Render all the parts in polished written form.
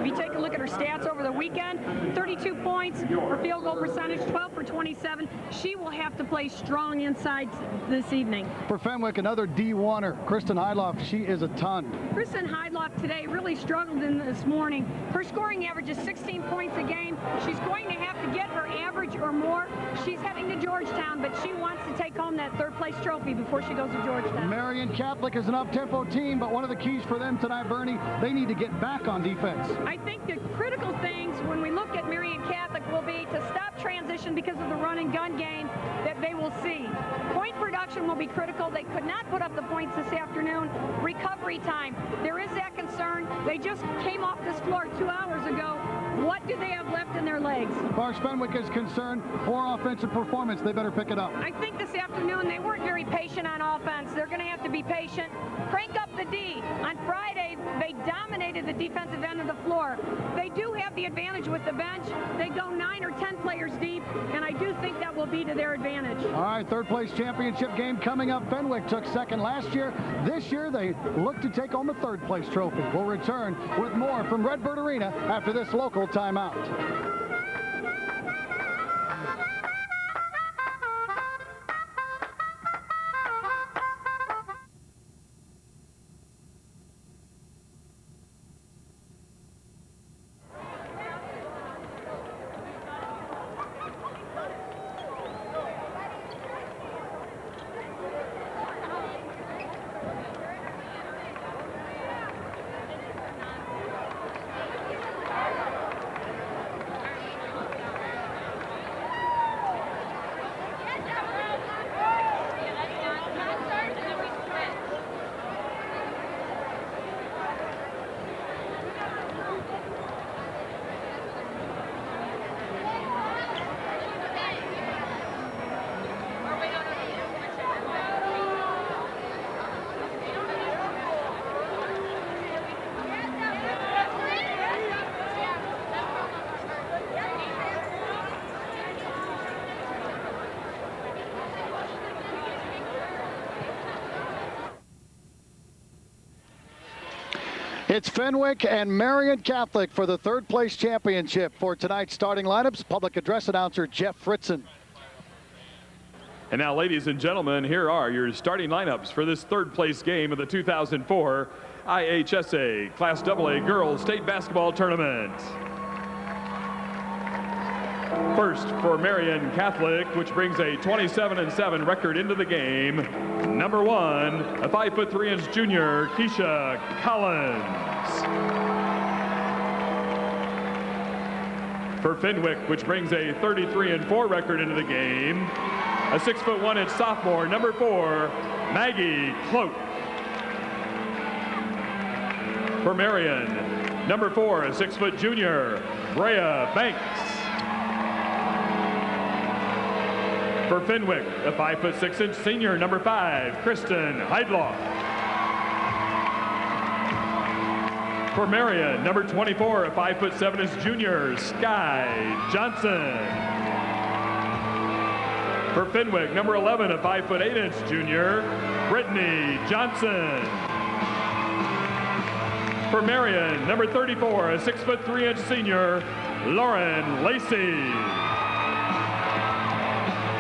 If you take a look at her stats over the weekend, 32 points, her field goal percentage, 12 for 27. She will have to play strong inside this evening. For Fenwick, another D1er, Kristen Heidloff. She is a ton. Kristen Heidloff today really struggled in this morning. Her scoring average is 16 points a game. She's going to have to get her average or more. She's heading to Georgetown, but she wants to take home that third-place trophy before she goes to Georgetown. Marian Catholic is an up-tempo team, but one of the keys for them tonight, Bernie, they need to get back on defense. I think the critical things when we look at Marian Catholic will be to stop transition because of the run-and-gun game that they will see. Point production will be critical. They could not put up the points this afternoon. Recovery time, there is that concern. They just came off this floor 2 hours ago. What do they have left in their legs? As far as Fenwick is concerned, poor offensive performance. They better pick it up. I think this afternoon they weren't very patient on offense. They're going to have to be patient. Crank up the D. On Friday, they dominated the defensive end of the floor. They do have the advantage with the bench. They go 9 or 10 players deep, and I do think that will be to their advantage. All right, third-place championship game coming up. Fenwick took second last year. This year, they look to take home the third-place trophy. We'll return with more from Redbird Arena after this local timeout. It's Fenwick and Marian Catholic for the third-place championship. For tonight's starting lineups, public address announcer Jeff Fritzen. And now, ladies and gentlemen, here are your starting lineups for this third-place game of the 2004 IHSA Class AA Girls State Basketball Tournament. First for Marian Catholic, which brings a 27-7 record into the game. Number 1, a 5'3" junior, Keisha Collins. For Fenwick, which brings a 33-4 record into the game, a 6'1" sophomore, number 4, Maggie Cloak. For Marian, number 4, a 6' junior, Brea Banks. For Fenwick, a 5'6" senior, number 5, Kristen Heidloff. For Marian, number 24, a 5'7" junior, Sky Johnson. For Fenwick, number 11, a 5'8" junior, Brittany Johnson. For Marian, number 34, a 6'3" senior, Lauren Lacey.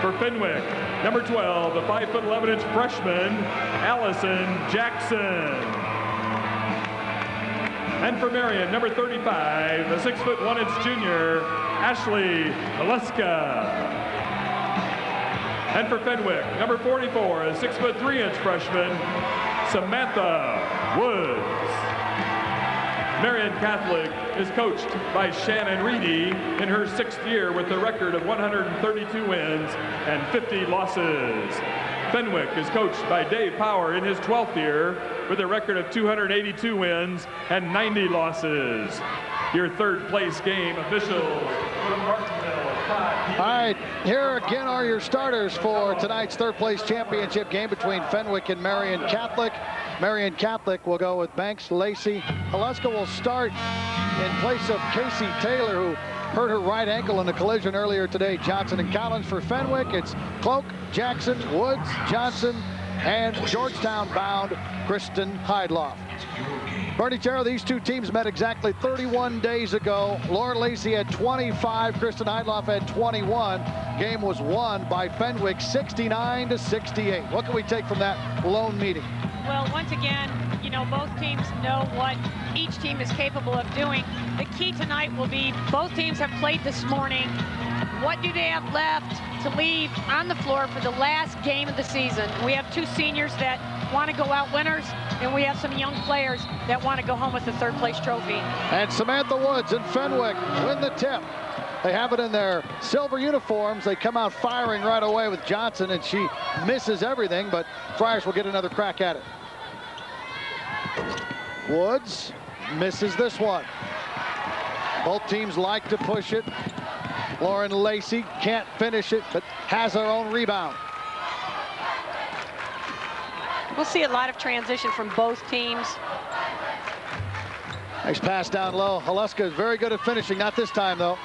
For Fenwick, number 12, a 5'11" freshman, Allison Jackson. And for Marian, number 35, a 6'1" junior, Ashley Valeska. And for Fenwick, number 44, a 6'3" freshman, Samantha Woods. Marian Catholic is coached by Shannon Reedy in her 6th year with a record of 132 wins and 50 losses. Fenwick is coached by Dave Power in his 12th year with a record of 282 wins and 90 losses. Your third place game officials from Martinsville. All right, here again are your starters for tonight's third place championship game between Fenwick and Marian Catholic. Marian Catholic will go with Banks, Lacey. Valeska will start in place of Casey Taylor, who hurt her right ankle in a collision earlier today. Johnson and Collins. For Fenwick, it's Cloak, Jackson, Woods, Johnson, and Georgetown-bound Kristen Heidloff. Bernie Terrell, these two teams met exactly 31 days ago. Lauren Lacey had 25, Kristen Heidloff had 21. Game was won by Fenwick 69-68. What can we take from that lone meeting? Well, once again, you know, both teams know what each team is capable of doing. The key tonight will be both teams have played this morning. What do they have left to leave on the floor for the last game of the season? We have two seniors that want to go out winners, and we have some young players that want to go home with the third place trophy. And Samantha Woods and Fenwick win the tip. They have it in their silver uniforms. They come out firing right away with Johnson, and she misses everything, but Friars will get another crack at it. Woods misses this one. Both teams like to push it. Lauren Lacey can't finish it, but has her own rebound. We'll see a lot of transition from both teams. Nice pass down low. Haluska is very good at finishing, not this time though.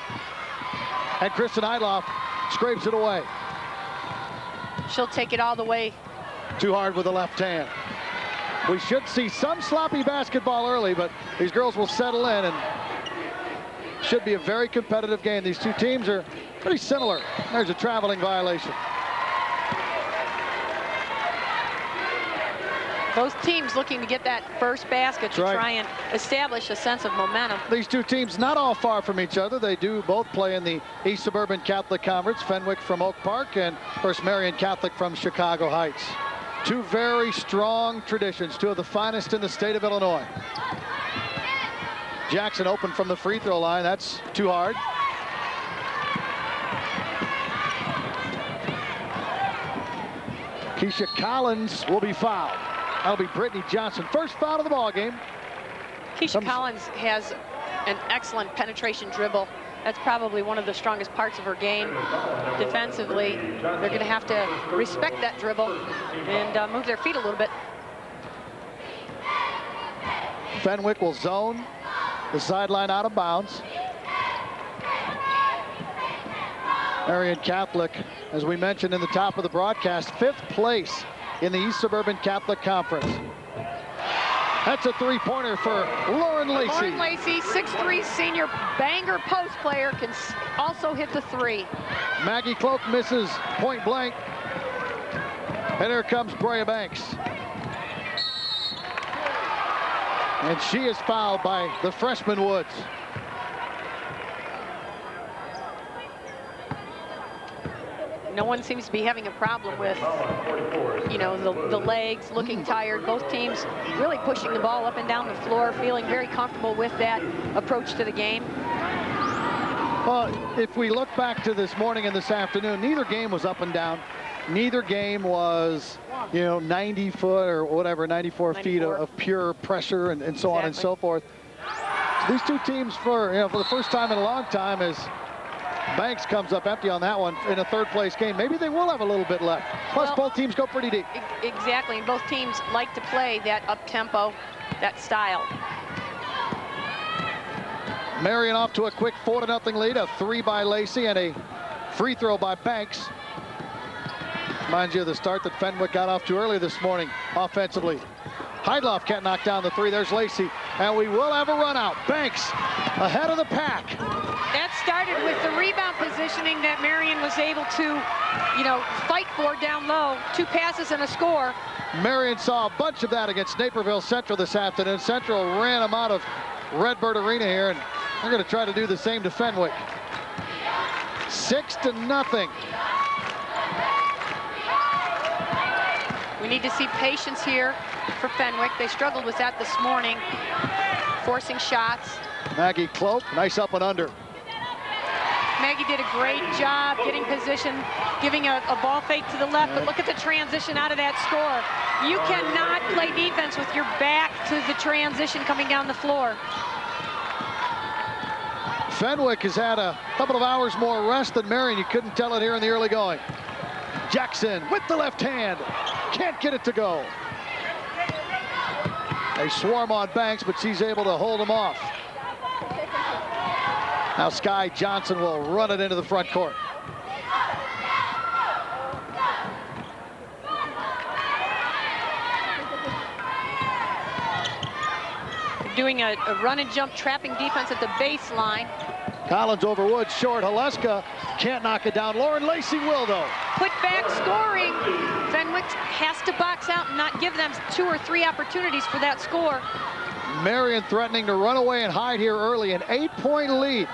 And Kristen Heidloff scrapes it away. She'll take it all the way. Too hard with the left hand. We should see some sloppy basketball early, but these girls will settle in and should be a very competitive game. These two teams are pretty similar. There's a traveling violation. Both teams looking to get that first basket to try and establish a sense of momentum. These two teams not all far from each other. They do both play in the East Suburban Catholic Conference. Fenwick from Oak Park and, of course, Marian Catholic from Chicago Heights. Two very strong traditions, two of the finest in the state of Illinois. Jackson open from the free throw line. That's too hard. Keisha Collins will be fouled. That'll be Brittany Johnson. First foul of the ball game. Keisha Collins has an excellent penetration dribble. That's probably one of the strongest parts of her game. Defensively, they're going to have to respect that dribble and move their feet a little bit. Fenwick will zone the sideline out of bounds. Marian Catholic, as we mentioned in the top of the broadcast, 5th place in the East Suburban Catholic Conference. That's a three-pointer for Lauren Lacey. Lauren Lacey, 6'3" senior banger post player, can also hit the three. Maggie Cloak misses point blank. And here comes Brea Banks. And she is fouled by the freshman Woods. No one seems to be having a problem with, you know, the legs looking tired. Both teams really pushing the ball up and down the floor, feeling very comfortable with that approach to the game. Well, if we look back to this morning and this afternoon, neither game was up and down. Neither game was, you know, 90 foot or whatever, 94 feet of pure pressure and so on and so forth. So these two teams, for the first time in a long time, as Banks comes up empty on that one in a third place game, maybe they will have a little bit left. Plus, both teams go pretty deep. Exactly, and both teams like to play that up-tempo, that style. Marian off to a quick 4-0 lead, a 3 by Lacey and a free throw by Banks. Reminds you of the start that Fenwick got off to early this morning offensively. Heidloff can't knock down the three. There's Lacey, and we will have a run out. Banks ahead of the pack. That started with the rebound positioning that Marian was able to, you know, fight for down low. 2 passes and a score. Marian saw a bunch of that against Naperville Central this afternoon. Central ran them out of Redbird Arena here, and they're going to try to do the same to Fenwick. 6-0. We need to see patience here for Fenwick. They struggled with that this morning, forcing shots. Maggie Cloak, nice up and under. Maggie did a great job getting position, giving a ball fake to the left, but look at the transition out of that score. You cannot play defense with your back to the transition coming down the floor. Fenwick has had a couple of hours more rest than Marian. You couldn't tell it here in the early going. Jackson with the left hand. Can't get it to go. They swarm on Banks, but she's able to hold them off. Now Sky Johnson will run it into the front court. doing a run and jump trapping defense at the baseline. Collins over Woods, short. Haleska can't knock it down. Lauren Lacey will, though. Put back scoring. Fenwick has to box out and not give them 2 or 3 opportunities for that score. Marian threatening to run away and hide here early, an 8-point lead.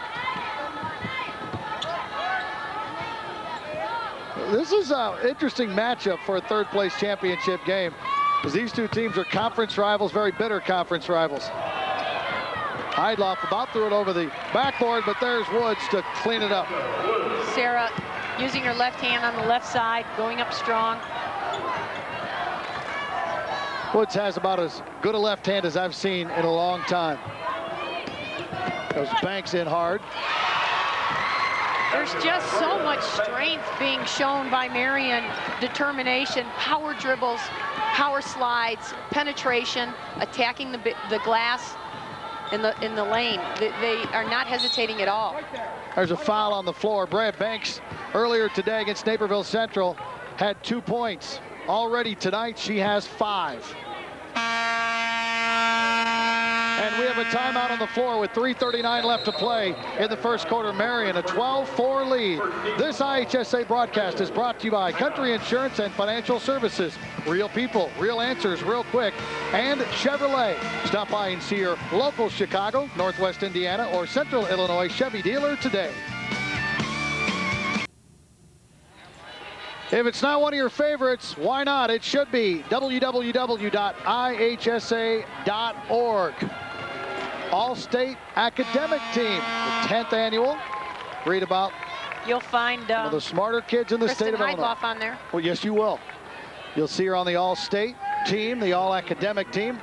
This is an interesting matchup for a third-place championship game, because these two teams are conference rivals, very bitter conference rivals. Heidloff about threw it over the backboard, but there's Woods to clean it up. Sarah using her left hand on the left side, going up strong. Woods has about as good a left hand as I've seen in a long time. Goes Banks in hard. There's just so much strength being shown by Marian. Determination, power dribbles, power slides, penetration, attacking the glass in the lane. They are not hesitating at all. There's a foul on the floor. Brad Banks earlier today against Naperville Central had 2 points. Already tonight she has 5. And we have a timeout on the floor with 3:39 left to play in the first quarter. Marian a 12-4 lead. This IHSA broadcast is brought to you by Country Insurance and Financial Services. Real people, real answers, real quick. And Chevrolet. Stop by and see your local Chicago, Northwest Indiana, or Central Illinois Chevy dealer today. If it's not one of your favorites, why not? It should be www.ihsa.org. All-State Academic Team, the 10th annual. Read about You'll find one of the smarter kids in the state of Illinois. Heidloff on there. Well, yes, you will. You'll see her on the All-State team, the All-Academic team.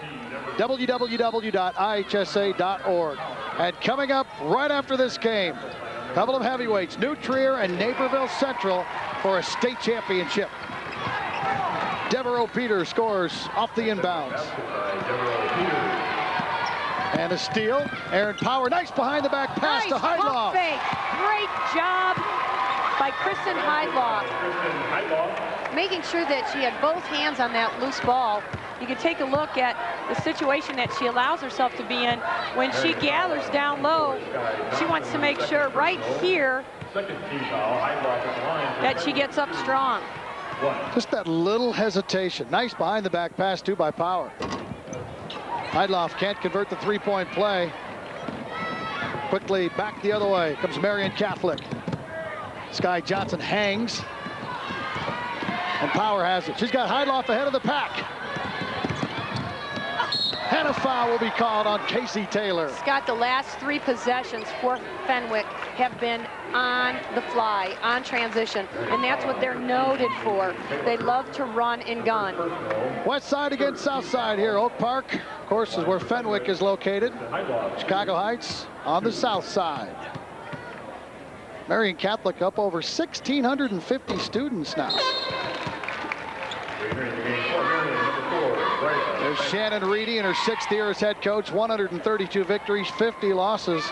www.ihsa.org. And coming up right after this game, a couple of heavyweights, New Trier and Naperville Central for a state championship. Devereaux Peters scores off the inbounds. And a steal. Aaron Power, nice behind the back pass to Heidloff. Fake. Great job by Kristen Heidloff. Making sure that she had both hands on that loose ball. You can take a look at the situation that she allows herself to be in when she gathers down low. She wants to make sure right here that she gets up strong. Just that little hesitation. Nice behind the back pass too by Power. Heidloff can't convert the 3-point play. Quickly back the other way comes Marian Catholic. Sky Johnson hangs. And Power has it. She's got Heidloff ahead of the pack. And a foul will be called on Casey Taylor. Scott, the last 3 possessions for Fenwick have been on the fly, on transition, and that's what they're noted for. They love to run and gun. West side against south side here. Oak Park, of course, is where Fenwick is located. Chicago Heights on the south side. Marian Catholic up over 1,650 students now. There's Shannon Reedy in her 6th year as head coach. 132 victories, 50 losses.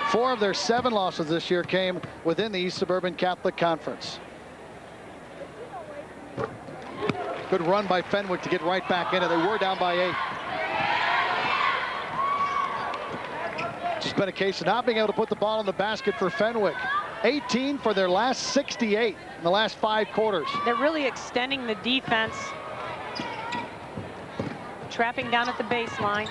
4 of their 7 losses this year came within the East Suburban Catholic Conference. Good run by Fenwick to get right back in it. They were down by 8. It's just been a case of not being able to put the ball in the basket for Fenwick. 18 for their last 68 in the last 5 quarters. They're really extending the defense. Trapping down at the baseline.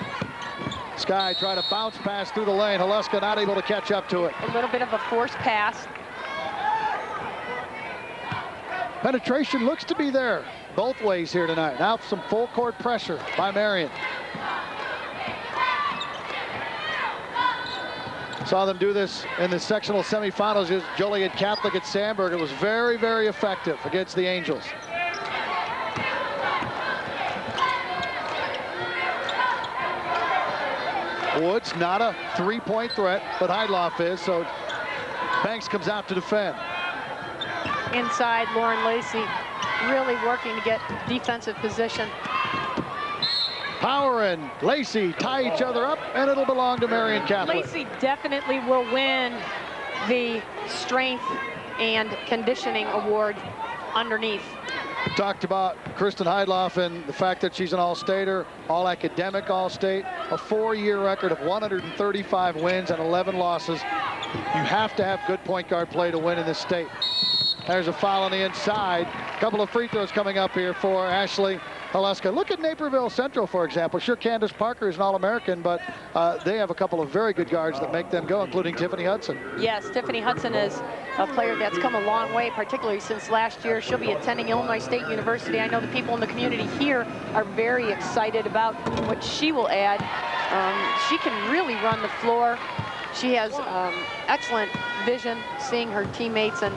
Sky tried to bounce pass through the lane. Haleska not able to catch up to it. A little bit of a forced pass. Penetration looks to be there both ways here tonight. Now some full court pressure by Marian. Saw them do this in the sectional semifinals. Joliet Catholic at Sandburg. It was very, very effective against the Angels. Woods not a 3-point threat, but Heidloff is, so Banks comes out to defend. Inside, Lauren Lacey really working to get defensive position. Power and Lacey tie each other up, and it'll belong to Marian Catholic. Lacey definitely will win the strength and conditioning award underneath. Talked about Kristen Heidloff and the fact that she's an all-stater, all-academic all-state, a 4-year record of 135 wins and 11 losses. You have to have good point guard play to win in this state. There's a foul on the inside. A couple of free throws coming up here for Ashley Haluska. Look at Naperville Central, for example. Sure, Candace Parker is an All-American, but they have a couple of very good guards that make them go, including Tiffany Hudson. Yes, Tiffany Hudson is a player that's come a long way, particularly since last year. She'll be attending Illinois State University. I know the people in the community here are very excited about what she will add. She can really run the floor. She has excellent vision, seeing her teammates and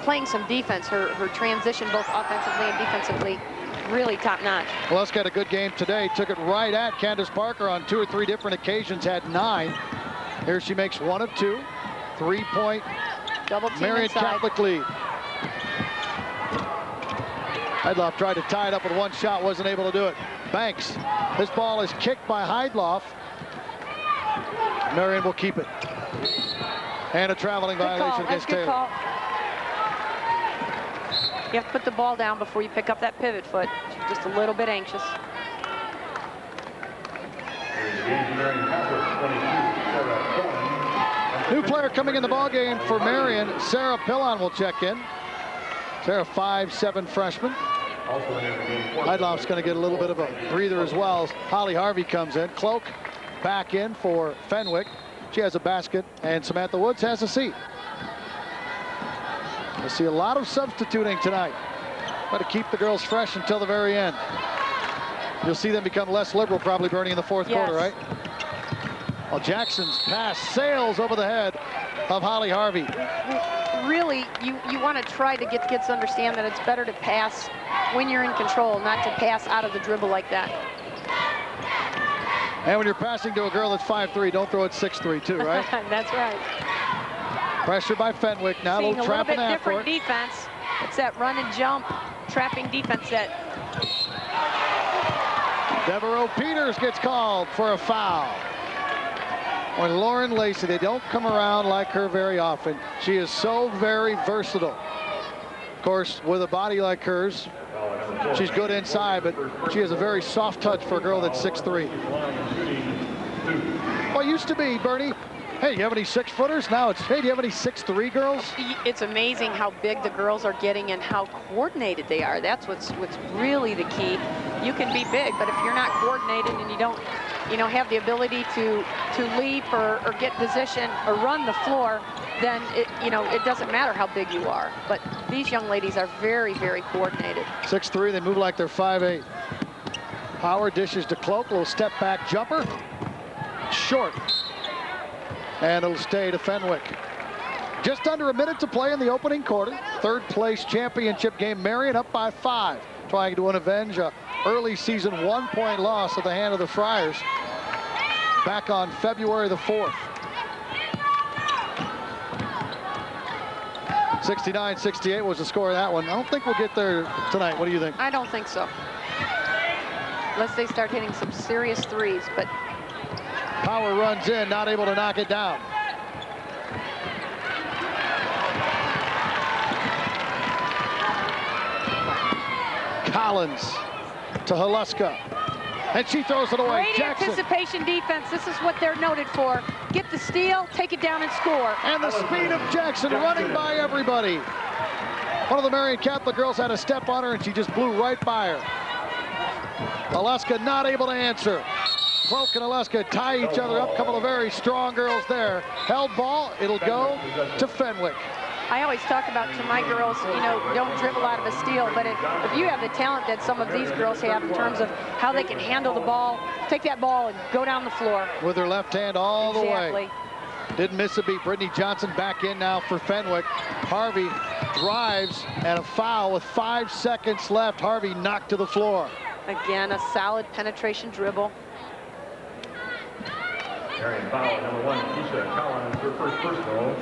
playing some defense. Her transition, both offensively and defensively, really top-notch. Haluska had a good game today. Took it right at Candace Parker on 2 or 3 different occasions. Had 9. Here she makes 1 of 2. 3-point Double team Marian inside. Catholic lead. Heidloff tried to tie it up with 1 shot, wasn't able to do it. Banks. This ball is kicked by Heidloff. Marian will keep it. And a traveling violation against Taylor. Call. You have to put the ball down before you pick up that pivot foot. She's just a little bit anxious. New player coming in the ball game for Marian. Sarah Pillon will check in. Sarah, 5'7" freshman. Heidloff's going to get a little bit of a breather as well as Holly Harvey comes in. Cloak back in for Fenwick. She has a basket, and Samantha Woods has a seat. We'll see a lot of substituting tonight. Try to keep the girls fresh until the very end. You'll see them become less liberal, probably, Bernie, in the 4th quarter, right? Well, Jackson's pass sails over the head of Holly Harvey. Really, you want to try to get kids to understand that it's better to pass when you're in control, not to pass out of the dribble like that. And when you're passing to a girl that's 5'3", don't throw it 6'3", too, right? That's right. Pressure by Fenwick. Now Seeing a little trap in bit half different court. defense. It's that run and jump, trapping defense that. Devereaux Peters gets called for a foul. When Lauren Lacey, they don't come around like her very often. She is so very versatile. Of course, with a body like hers, she's good inside, but she has a very soft touch for a girl that's 6'3". Well, it used to be, Bernie, hey, you have any 6-footers? Now it's, hey, do you have any 6'3" girls? It's amazing how big the girls are getting and how coordinated they are. That's what's really the key. You can be big, but if you're not coordinated and you don't, have the ability to leap or get position or run the floor, then it doesn't matter how big you are. But these young ladies are very, very coordinated. 6'3", they move like they're 5'8". Power dishes to Cloak, little step back jumper. Short. And it'll stay to Fenwick. Just under a minute to play in the opening quarter. 3rd place championship game. Marian up by 5. Trying to avenge a early season 1-point loss at the hand of the Friars back on February the 4th. 69-68 was the score of that one. I don't think we'll get there tonight. What do you think? I don't think so. Unless they start hitting some serious threes, but Power runs in, not able to knock it down. Collins to Haluska. And she throws it away. great Jackson. anticipation defense. This is what they're noted for. Get the steal, take it down and score. And the speed of Jackson running by everybody. One of the Marian Catholic girls had a step on her and she just blew right by her. Haluska not able to answer. Cloak and Haluska tie each other up. Couple of very strong girls there. Held ball, it'll go to Fenwick. I always talk about to my girls, don't dribble out of a steal, but if you have the talent that some of these girls have in terms of how they can handle the ball, take that ball and go down the floor. With her left hand all the way. Didn't miss a beat. Brittany Johnson back in now for Fenwick. Harvey drives and a foul with 5 seconds left. Harvey knocked to the floor. Again, a solid penetration dribble. Marian foul, number 1, Keisha Collins, her first personal.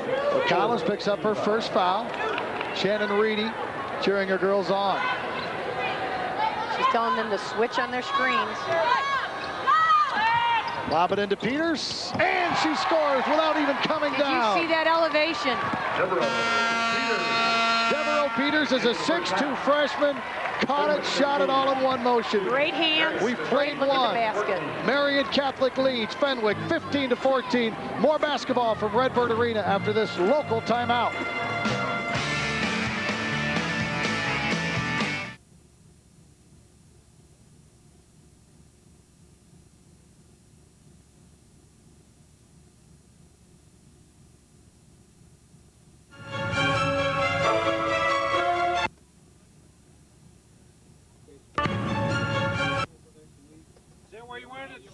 Collins picks up her first foul. Shannon Reedy cheering her girls on. She's telling them to switch on their screens. Lob it into Peters, and she scores without even coming down. Did you see that elevation? Devereaux Peters is a 6'2" freshman. Caught it, shot it all in one motion. Great hands. We've played great look one. at the basket. Marian Catholic leads Fenwick 15-14. More basketball from Redbird Arena after this local timeout.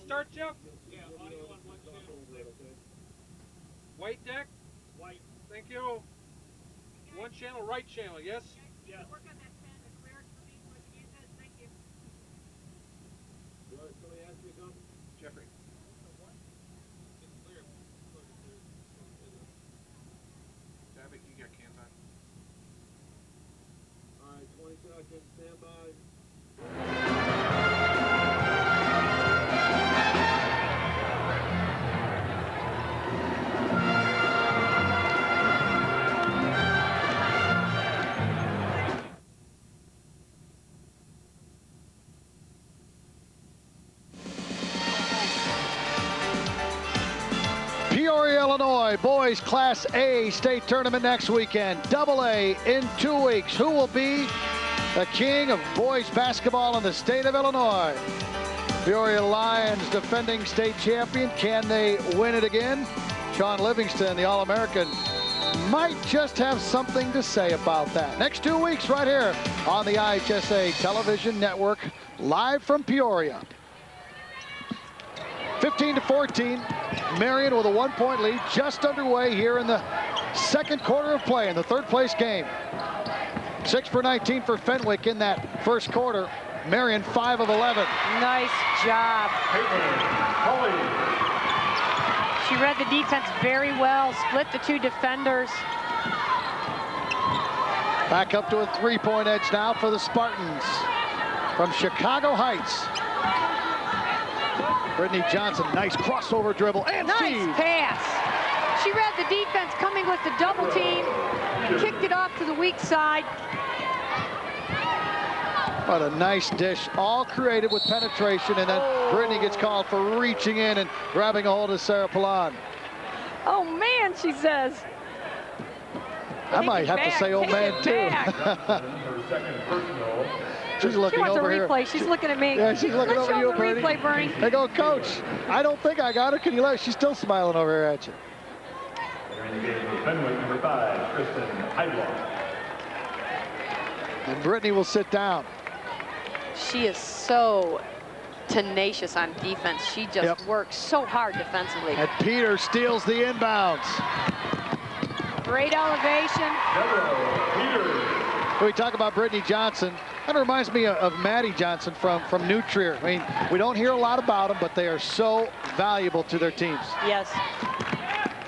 Start, Jeff? Yeah, audio on one channel. White deck? White. Thank you. One channel, right channel, yes? Yeah. Work on that pen, the clear for me, thank you. Somebody ask you something? Jeffrey. It's clear. Savik, you got cans on. All right, 20 seconds, stand by. Peoria, Illinois, boys Class A state tournament next weekend. Double A in 2 weeks. Who will be the king of boys basketball in the state of Illinois? Peoria Lions, defending state champion. Can they win it again? Sean Livingston, the All-American, might just have something to say about that. Next 2 weeks right here on the IHSA television network, live from Peoria. 15-14, Marian with a 1-point lead, just underway here in the second quarter of play in the third place game. 6 for 19 for Fenwick in that first quarter. Marian 5 of 11. Nice job. She read the defense very well, split the two defenders. Back up to a 3-point edge now for the Spartans from Chicago Heights. Brittany Johnson, nice crossover dribble, and nice pass. She read the defense coming with the double team and kicked it off to the weak side. What a nice dish, all created with penetration, and then Brittany gets called for reaching in and grabbing a hold of Sarah Pallon. Oh man, she says. I might have to say oh man too. She's looking over here. She's looking at me. Yeah, she's looking over you, Bernie. Replay, Bernie. They go, Coach, I don't think I got her. Can you let her? She's still smiling over here at you. Entering the game for Fenwick, number 5, Kristen Heidlock. And Brittany will sit down. She is so tenacious on defense. She just works so hard defensively. And Peter steals the inbounds. Great elevation. We talk about Brittany Johnson. That reminds me of Maddie Johnson from New Trier. I mean, we don't hear a lot about them, but they are so valuable to their teams. Yes.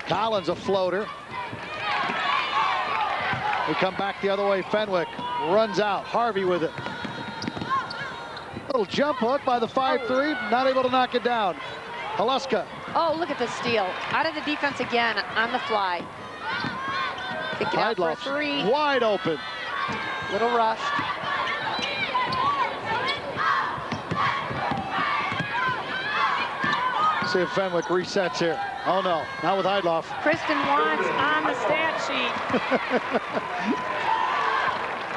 Collins, a floater. We come back the other way. Fenwick runs out. Harvey with it. Little jump hook by the 5'3", not able to knock it down. Haluska. Oh, look at the steal. Out of the defense again on the fly. Kicked it out for a 3. Wide open. Little rushed. See if Fenwick resets here. Oh no, not with Heidloff. Kristen Wants on the stat sheet.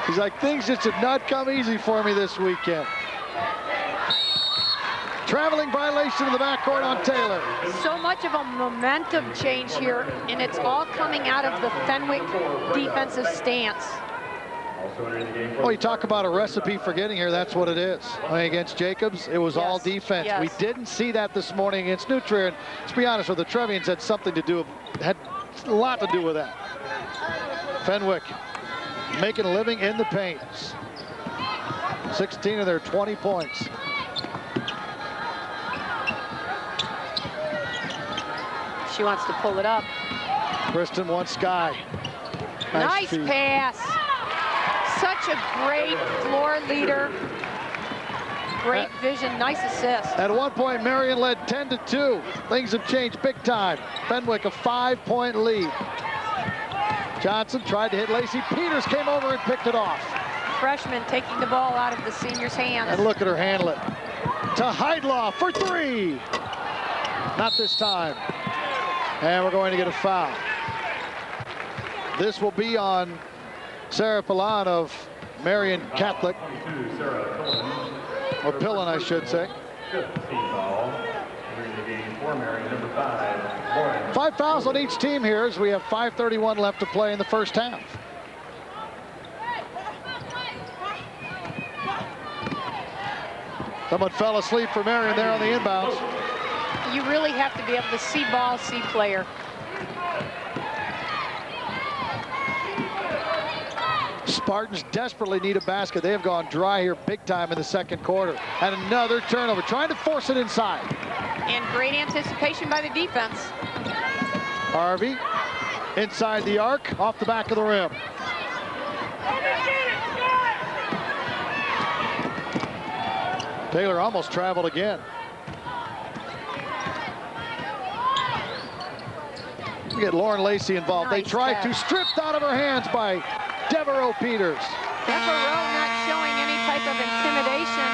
He's like, things just did not come easy for me this weekend. Traveling violation in the backcourt on Taylor. So much of a momentum change here, and it's all coming out of the Fenwick defensive stance. Well, you talk about a recipe for getting here, that's what it is. I mean, against Jacobs, it was all defense. Yes. We didn't see that this morning against New Trier, and let's be honest with the Trevians had something to do, had a lot to do with that. Fenwick making a living in the paint. 16 of their 20 points. She wants to pull it up. Kristen wants Sky. Nice pass. Such a great floor leader. Great vision, nice assist. At one point, Marian led 10-2. Things have changed big time. Fenwick a 5-point lead. Johnson tried to hit Lacey. Peters came over and picked it off. Freshman taking the ball out of the senior's hands. And look at her handle it. To Heidloff for 3. Not this time. And we're going to get a foul. This will be on Sarah Pillan of Marian Catholic. Or Pillan, I should say. 5 fouls on each team here as we have 5:31 left to play in the first half. Someone fell asleep for Marian there on the inbounds. You really have to be able to see ball, see player. Spartans desperately need a basket. They have gone dry here big time in the second quarter. And another turnover, trying to force it inside. And great anticipation by the defense. Harvey inside the arc, off the back of the rim. Taylor almost traveled again. We get Lauren Lacey involved. Nice they tried to, stripped out of her hands by Devereaux Peters. Devereaux not showing any type of intimidation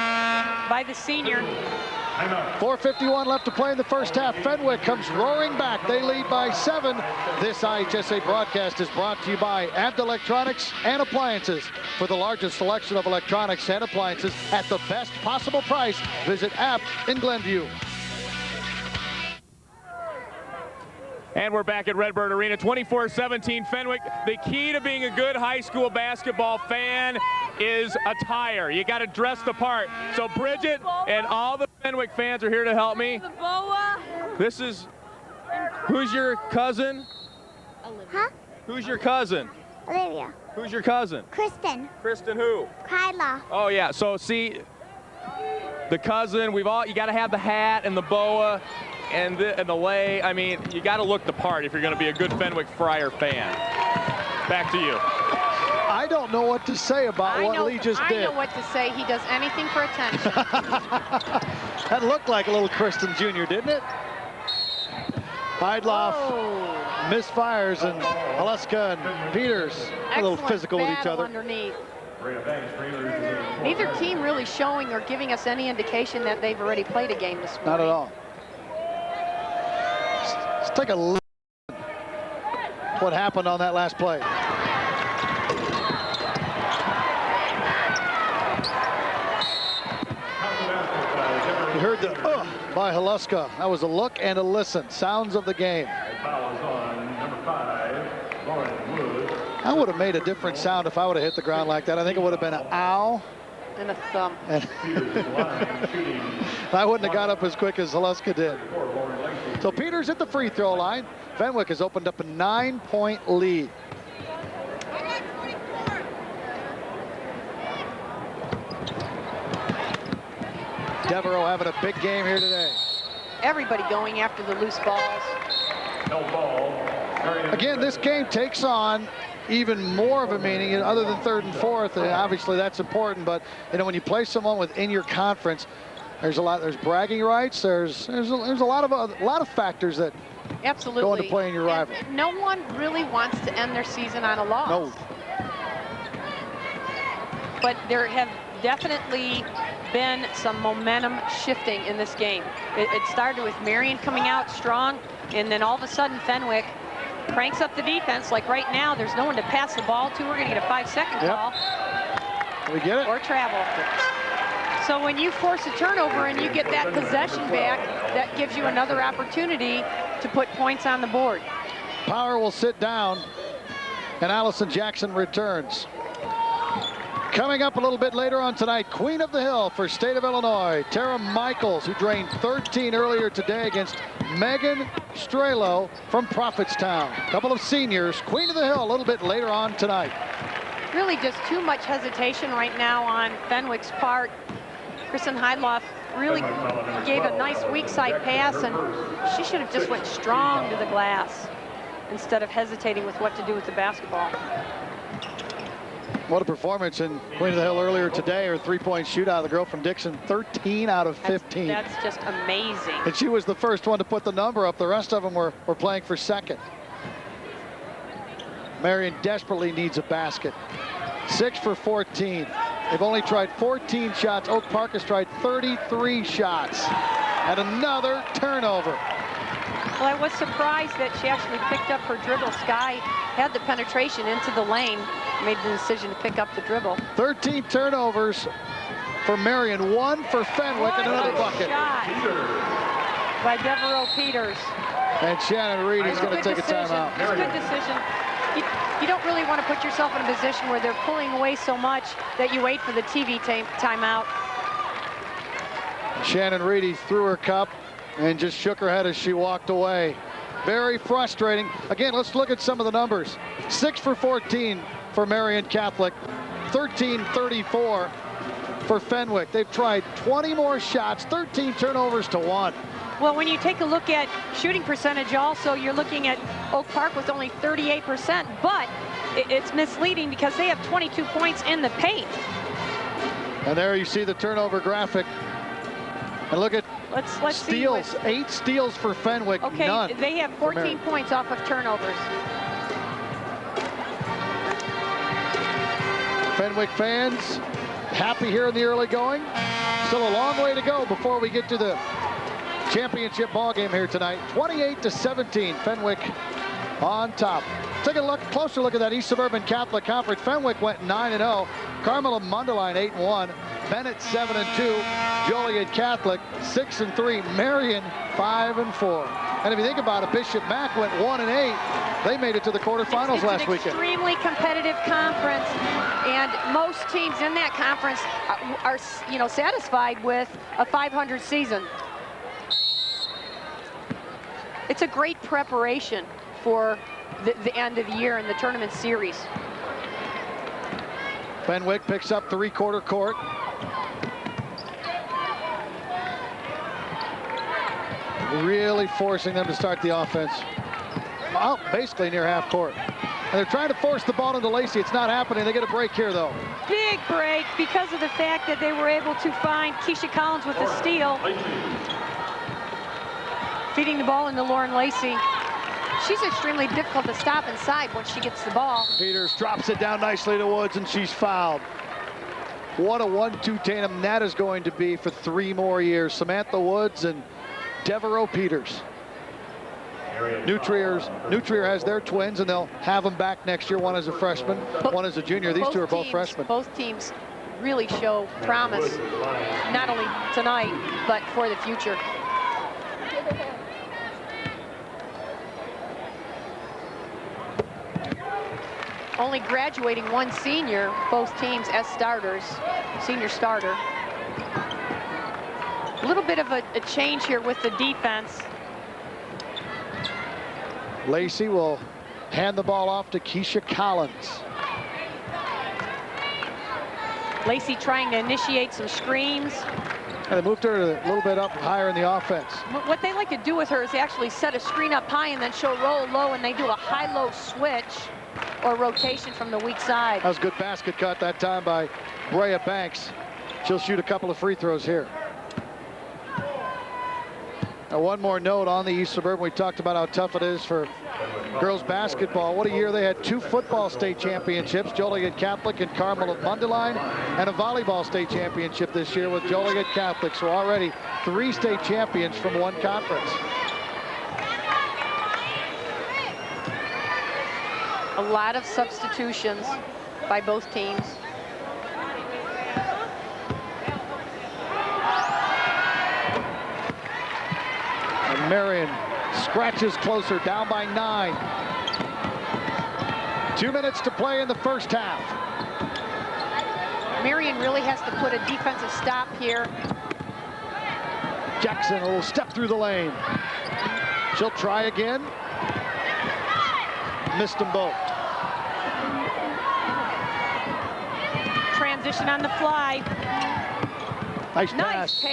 by the senior. 4:51 left to play in the first half. Fenwick comes roaring back. They lead by 7. This IHSA broadcast is brought to you by Abt Electronics and Appliances. For the largest selection of electronics and appliances at the best possible price, visit Abt in Glenview. And we're back at Redbird Arena, 24-17 Fenwick. The key to being a good high school basketball fan is attire. You got to dress the part. So Bridget and all the Fenwick fans are here to help me. This is, who's your cousin? Huh? Who's your cousin? Olivia. Who's your cousin? Kristen. Kristen who? Kyla. Oh yeah, so see, the cousin, you got to have the hat and the boa. And the lay, I mean, you got to look the part if you're going to be a good Fenwick Friar fan. Back to you. I don't know what to say about what Lee just did. I know what to say. He does anything for attention. That looked like a little Kristen Jr., didn't it? Heidloff misfires, and Haluska and Peters a little physical with each other. Underneath. Neither team really showing or giving us any indication that they've already played a game this morning. Not at all. Let's take a look at what happened on that last play. You heard the by Haluska. That was a look and a listen. Sounds of the game. I would have made a different sound if I would have hit the ground like that. I think it would have been an ow. And a thumb. And I wouldn't have got up as quick as Haluska did. So Peters at the free throw line. Fenwick has opened up a 9-point lead. Devereaux having a big game here today. Everybody going after the loose balls. Again, this game takes on even more of a meaning other than third and fourth. And obviously that's important, but you know, when you play someone within your conference, there's bragging rights, there's a lot of factors that absolutely go into playing your rival. And no one really wants to end their season on a loss. No. But there have definitely been some momentum shifting in this game. It started with Marian coming out strong, and then all of a sudden Fenwick cranks up the defense. Like right now, there's no one to pass the ball to. We're going to get a 5-second call. We get it? Or travel. So when you force a turnover and you get that possession back, that gives you another opportunity to put points on the board. Power will sit down, and Allison Jackson returns. Coming up a little bit later on tonight, Queen of the Hill for State of Illinois, Tara Michaels, who drained 13 earlier today against Megan Strelo from Prophetstown. A couple of seniors, Queen of the Hill, a little bit later on tonight. Really just too much hesitation right now on Fenwick's part. Kristen Heidloff really gave a nice weak side pass, and she should have just went strong to the glass instead of hesitating with what to do with the basketball. What a performance in Queen of the Hill earlier today. Her three-point shootout, the girl from Dixon, 13 out of 15. That's just amazing. And she was the first one to put the number up. The rest of them were playing for second. Marian desperately needs a basket. 6 for 14. They've only tried 14 shots. Oak Park has tried 33 shots. And another turnover. Well, I was surprised that she actually picked up her dribble. Sky had the penetration into the lane, made the decision to pick up the dribble. 13 turnovers for Marian, 1 for Fenwick, and another bucket. Shot by Devereaux Peters. And Shannon Reed is going to take a timeout. It's a good decision. You don't really want to put yourself in a position where they're pulling away so much that you wait for the TV timeout. Shannon Reedy threw her cup and just shook her head as she walked away. Very frustrating. Again, let's look at some of the numbers. 6 for 14 for Marian Catholic, 13-34 for Fenwick. They've tried 20 more shots, 13 turnovers to 1. Well, when you take a look at shooting percentage also, you're looking at Oak Park with only 38%, but it's misleading because they have 22 points in the paint. And there you see the turnover graphic. And look at let's steals. See 8 steals for Fenwick, okay, none. They have 14 points off of turnovers. Fenwick fans happy here in the early going. Still a long way to go before we get to the championship ball game here tonight. 28-17, Fenwick on top. Take a closer look at that East Suburban Catholic Conference. Fenwick went 9-0. Carmel Mundaline 8-1. Bennett 7-2. Joliet Catholic 6-3. Marian 5-4. And if you think about it, Bishop Mack went 1-8. They made it to the quarterfinals last weekend. It's an extremely competitive conference, and most teams in that conference are satisfied with a 500 season. It's a great preparation for the end of the year in the tournament series. Fenwick picks up 3/4 court. Really forcing them to start the offense. Well, basically near half court. And they're trying to force the ball into Lacey. It's not happening. They get a break here, though. Big break because of the fact that they were able to find Keisha Collins with a steal. Feeding the ball into Lauren Lacey. She's extremely difficult to stop inside once she gets the ball. Peters drops it down nicely to Woods, and she's fouled. What a 1-2 tandem that is going to be for 3 more years. Samantha Woods and Devereaux Peters. New Trier has their twins, and they'll have them back next year. One as a freshman, one as a junior. These two are both freshmen. Both teams really show promise, not only tonight, but for the future. Only graduating 1 senior, both teams as starters, senior starter. A little bit of a change here with the defense. Lacey will hand the ball off to Keisha Collins. Lacey trying to initiate some screens. And they moved her a little bit up higher in the offense. What they like to do with her is actually set a screen up high and then she'll roll low, and they do a high-low switch or rotation from the weak side. That was a good basket cut that time by Brea Banks. She'll shoot a couple of free throws here. Now, one more note on the East Suburban. We talked about how tough it is for girls basketball. What a year. They had 2 football state championships, Joliet Catholic and Carmel at Mundaline, and a volleyball state championship this year with Joliet Catholic. So already 3 state champions from 1 conference. A lot of substitutions by both teams. And Marian scratches closer, down by 9. 2 minutes to play in the first half. Marian really has to put a defensive stop here. Jackson will step through the lane. She'll try again. Missed them both. Transition on the fly. Nice pass.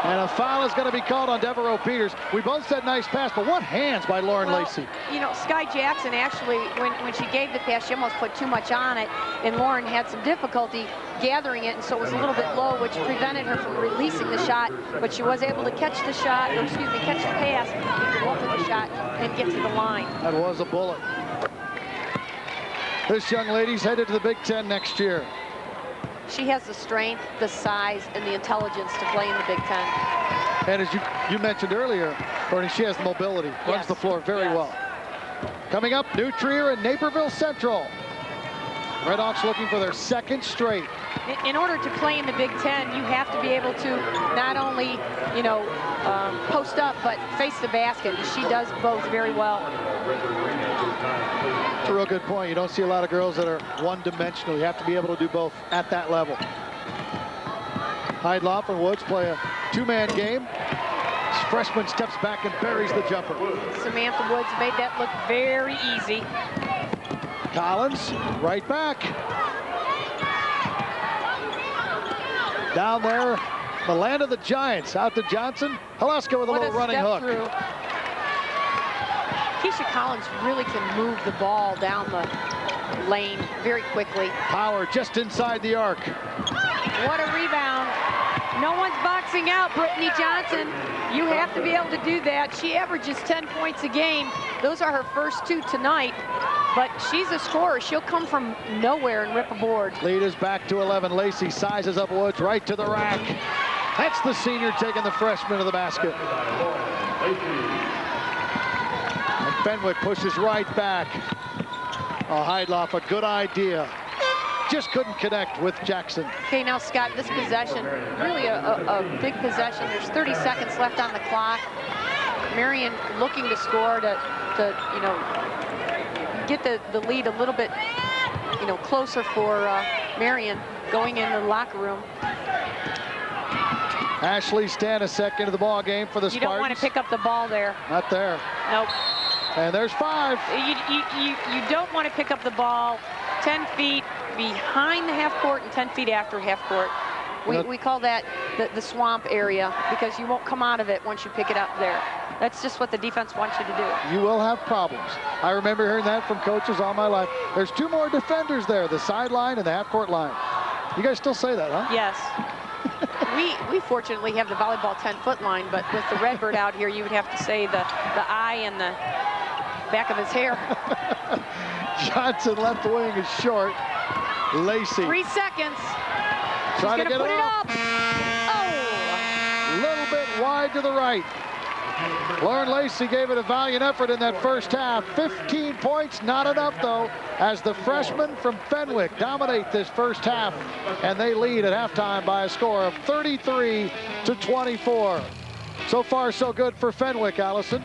And a foul is going to be called on Devereaux Peters. We both said nice pass, but what hands by Lauren Lacey. You know, Sky Jackson actually, when she gave the pass, she almost put too much on it, and Lauren had some difficulty gathering it, and so it was a little bit low, which prevented her from releasing the shot, but she was able to catch the shot, or excuse me, catch the pass, go up with the shot, and get to the line. That was a bullet. This young lady's headed to the Big Ten next year. She has the strength, the size, and the intelligence to play in the Big Ten. And as you mentioned earlier, Bernie, she has the mobility, runs the floor very well. Coming up, New Trier and Naperville Central. Redhawks looking for their second straight. In order to play in the Big Ten, you have to be able to not only, post up, but face the basket. And she does both very well. It's a real good point. You don't see a lot of girls that are one-dimensional. You have to be able to do both at that level. Heidloff and Woods play a two-man game. This freshman steps back and buries the jumper. Samantha Woods made that look very easy. Collins, right back. Down there, the land of the Giants. Out to Johnson. Haleska with a little running hook. Keisha Collins really can move the ball down the lane very quickly. Power just inside the arc. What a rebound. No one's boxing out Brittany Johnson. You have to be able to do that. She averages 10 points a game. Those are her first 2 tonight. But she's a scorer. She'll come from nowhere and rip a board. Lead is back to 11. Lacey sizes up Woods right to the rack. That's the senior taking the freshman to the basket. And Fenwick pushes right back. Oh, Heidloff, a good idea. Just couldn't connect with Jackson. Okay, now Scott, this possession, really a big possession. There's 30 seconds left on the clock. Marian looking to score to get the lead a little bit, closer for Marian going into the locker room. Ashley Stanisek into the ball game for the Spartans. You don't want to pick up the ball there. Not there. Nope. And there's 5. You don't want to pick up the ball 10 feet behind the half court and 10 feet after half court. We call that the swamp area because you won't come out of it once you pick it up there. That's just what the defense wants you to do. You will have problems. I remember hearing that from coaches all my life. There's 2 more defenders there, the sideline and the half-court line. You guys still say that, huh? Yes. we fortunately have the volleyball 10-foot line, but with the Redbird out here, you would have to say the eye and the back of his hair. Johnson left wing is short. Lacey. 3 seconds. Try to get put it up. Oh! A little bit wide to the right. Lauren Lacey gave it a valiant effort in that first half. 15 points, not enough though, as the freshmen from Fenwick dominate this first half, and they lead at halftime by a score of 33-24. So far, so good for Fenwick, Allison.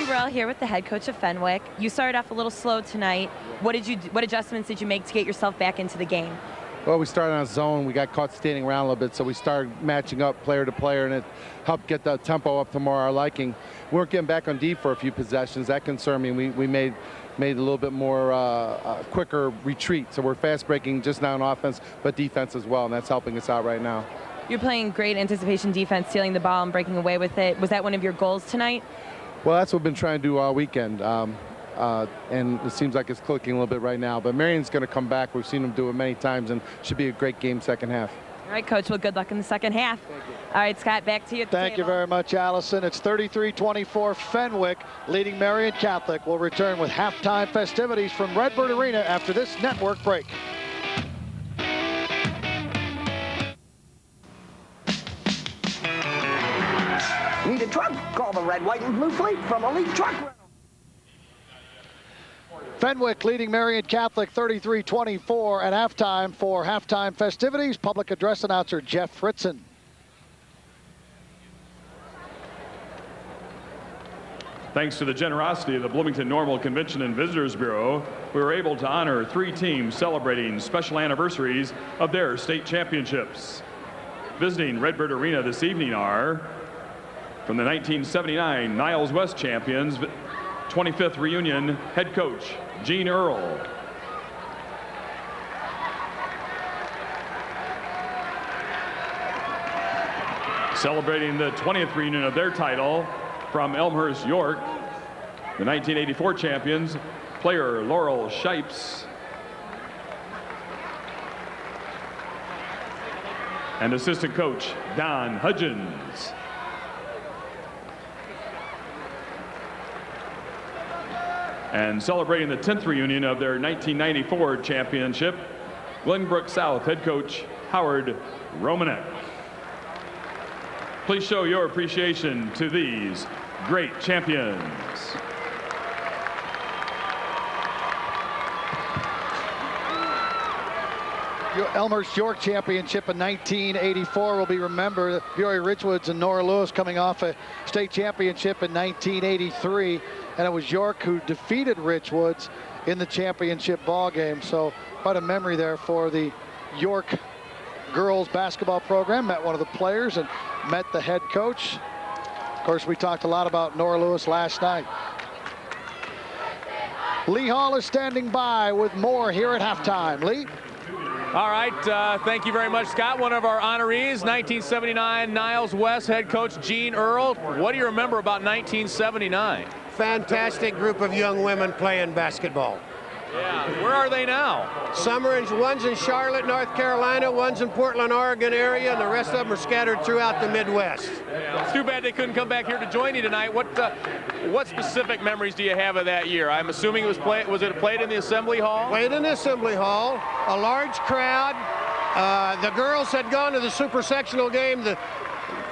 We're all here with the head coach of Fenwick. You started off a little slow tonight. What adjustments did you make to get yourself back into the game? Well, we started on zone. We got caught standing around a little bit, so we started matching up player to player, and it helped get the tempo up to more our liking. We weren't getting back on D for a few possessions. That concerned me. We made a little bit more quicker retreat. So we're fast breaking just now on offense, but defense as well, and that's helping us out right now. You're playing great anticipation defense, stealing the ball and breaking away with it. Was that one of your goals tonight? Well, that's what we've been trying to do all weekend. And it seems like it's clicking a little bit right now. But Marian's going to come back. We've seen him do it many times, and should be a great game second half. All right, Coach. Well, good luck in the second half. All right, Scott, back to you at the Thank you very much, Allison. It's 33-24. Fenwick leading Marian Catholic. Will return with halftime festivities from Redbird Arena after this network break. Need a truck? Call the red, white, and blue fleet from Elite Truck Rental. Fenwick leading Marian Catholic 33-24 at halftime. For halftime festivities, public address announcer Jeff Fritzen. Thanks to the generosity of the Bloomington Normal Convention and Visitors Bureau, we were able to honor 3 teams celebrating special anniversaries of their state championships. Visiting Redbird Arena this evening are from the 1979 Niles West champions, 25th reunion head coach Gene Earl. Celebrating the 20th reunion of their title from Elmhurst, York, the 1984 champions, player Laurel Shipes and assistant coach Don Hudgens. And celebrating the 10th reunion of their 1994 championship, Glenbrook South head coach Howard Romanek. Please show your appreciation to these great champions. Elmer's York Championship in 1984 will be remembered. Peoria Ridgewoods and Nora Lewis coming off a state championship in 1983, and it was York who defeated Ridgewoods in the championship ball game. So quite a memory there for the York girls basketball program. Met one of the players and met the head coach. Of course, we talked a lot about Nora Lewis last night. Lee Hall is standing by with more here at halftime. Lee? All right, thank you very much, Scott. One of our honorees, 1979 Niles West head coach Gene Earl. What do you remember about 1979? Fantastic group of young women playing basketball. Yeah, where are they now? One's in Charlotte, North Carolina, one's in Portland, Oregon area, and the rest of them are scattered throughout the Midwest. Yeah, it's too bad they couldn't come back here to join you tonight. What specific memories do you have of that year? I'm assuming it was played in the Assembly Hall? Played in the Assembly Hall, a large crowd. The girls had gone to the super sectional game,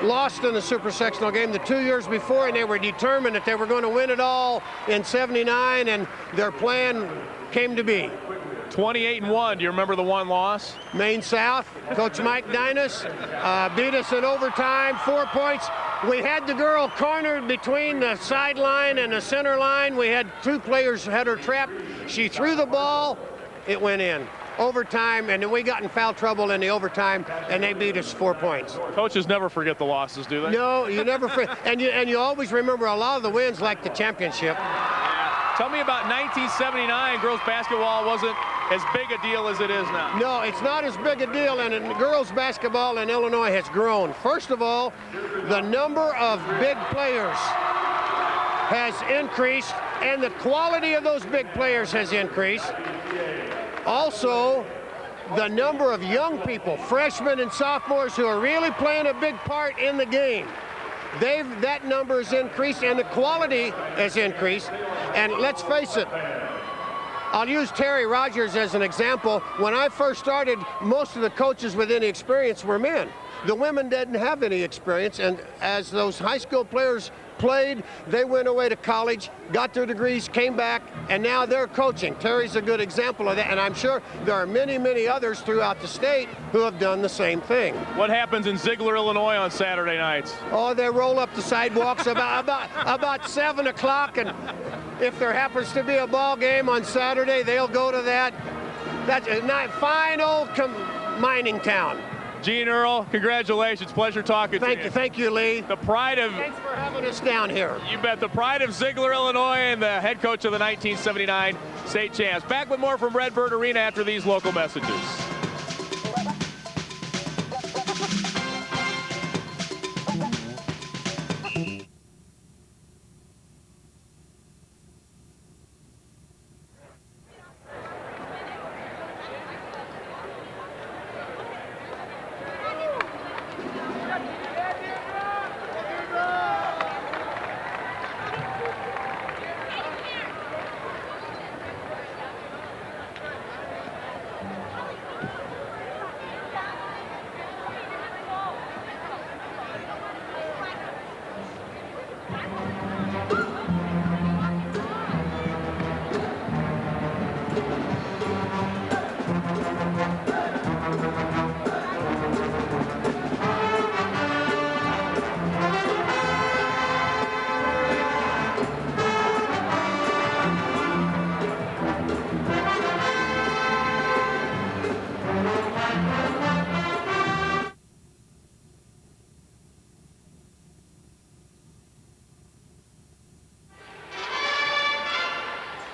lost in the super sectional game the 2 years before, and they were determined that they were going to win it all in '79, and their plan came to be. 28-1. Do you remember the one loss? Maine South. Coach Mike Dinas beat us in overtime, 4 points. We had the girl cornered between the sideline and the center line. We had two players had her trapped. She threw the ball. It went in. Overtime, and then we got in foul trouble in the overtime, and they beat us 4 points. Coaches never forget the losses, do they? No, you never forget. And you always remember a lot of the wins, like the championship. Tell me about 1979. Girls basketball wasn't as big a deal as it is now. No, it's not as big a deal, and girls basketball in Illinois has grown. First of all, the number of big players has increased, and the quality of those big players has increased. Also, the number of young people, freshmen and sophomores, who are really playing a big part in the game. That number has increased, and the quality has increased. And let's face it, I'll use Terry Rogers as an example. When I first started, most of the coaches with any experience were men. The women didn't have any experience, and as those high school players played, they went away to college, got their degrees, came back, and now they're coaching. Terry's a good example of that, and I'm sure there are many, many others throughout the state who have done the same thing. What happens in Ziegler, Illinois on Saturday nights? Oh, they roll up the sidewalks about 7 o'clock, and if there happens to be a ball game on Saturday, they'll go to that. That's a fine old mining town. Gene Earl, congratulations. Pleasure talking to you. Thank you, Lee. The pride of... Thanks for having us down here. You bet. The pride of Ziegler, Illinois, and the head coach of the 1979 state champs. Back with more from Redbird Arena after these local messages.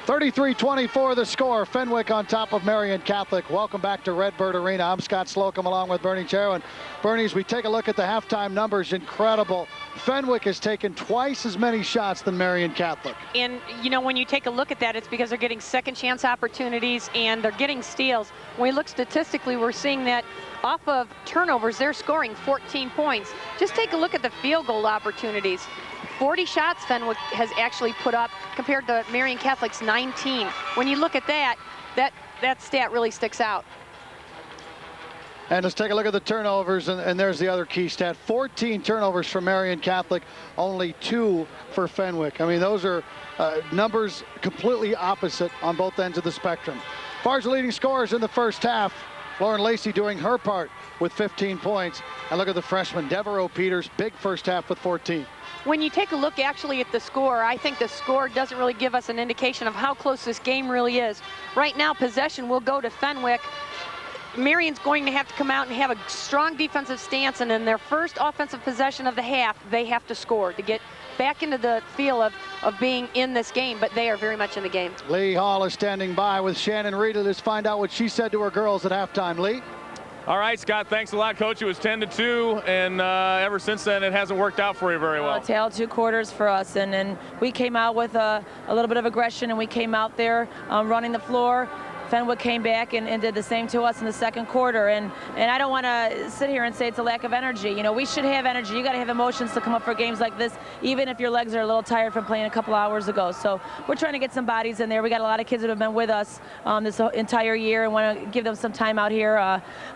(33-24) the score. Fenwick on top of Marian Catholic. Welcome back to Redbird Arena. I'm Scott Slocum along with Bernie Cherwin. Bernie, as we take a look at the halftime numbers, incredible. Fenwick has taken twice as many shots than Marian Catholic. And, you know, when you take a look at that, it's because they're getting second chance opportunities and they're getting steals. When we look statistically, we're seeing that off of turnovers, they're scoring 14 points. Just take a look at the field goal opportunities. 40 shots Fenwick has actually put up compared to Marian Catholic's 19. When you look at that stat really sticks out. And let's take a look at the turnovers, and there's the other key stat. 14 turnovers for Marian Catholic, only 2 for Fenwick. I mean, those are numbers completely opposite on both ends of the spectrum. As far as the leading scorers in the first half, Lauren Lacey doing her part with 15 points. And look at the freshman, Devereaux Peters, big first half with 14. When you take a look actually at the score, I think the score doesn't really give us an indication of how close this game really is. Right now, possession will go to Fenwick. Marian's going to have to come out and have a strong defensive stance, and in their first offensive possession of the half, they have to score to get back into the feel of being in this game, but they are very much in the game. Lee Hall is standing by with Shannon Reed. Let's find out what she said to her girls at halftime. Lee? All right, Scott, thanks a lot, Coach. It was 10-2, and ever since then, it hasn't worked out for you very well. Tail 2 quarters for us, and we came out with a little bit of aggression, and we came out there running the floor. Fenwick came back and did the same to us in the second quarter. And I don't want to sit here and say it's a lack of energy. You know, we should have energy. You got to have emotions to come up for games like this, even if your legs are a little tired from playing a couple hours ago. So we're trying to get some bodies in there. We got a lot of kids that have been with us this entire year and want to give them some time out here.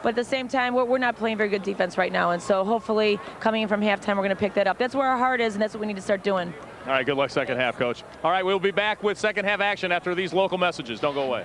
But at the same time, we're not playing very good defense right now. And so hopefully coming in from halftime, we're going to pick that up. That's where our heart is, and that's what we need to start doing. All right, good luck second half, Coach. All right, we'll be back with second half action after these local messages. Don't go away.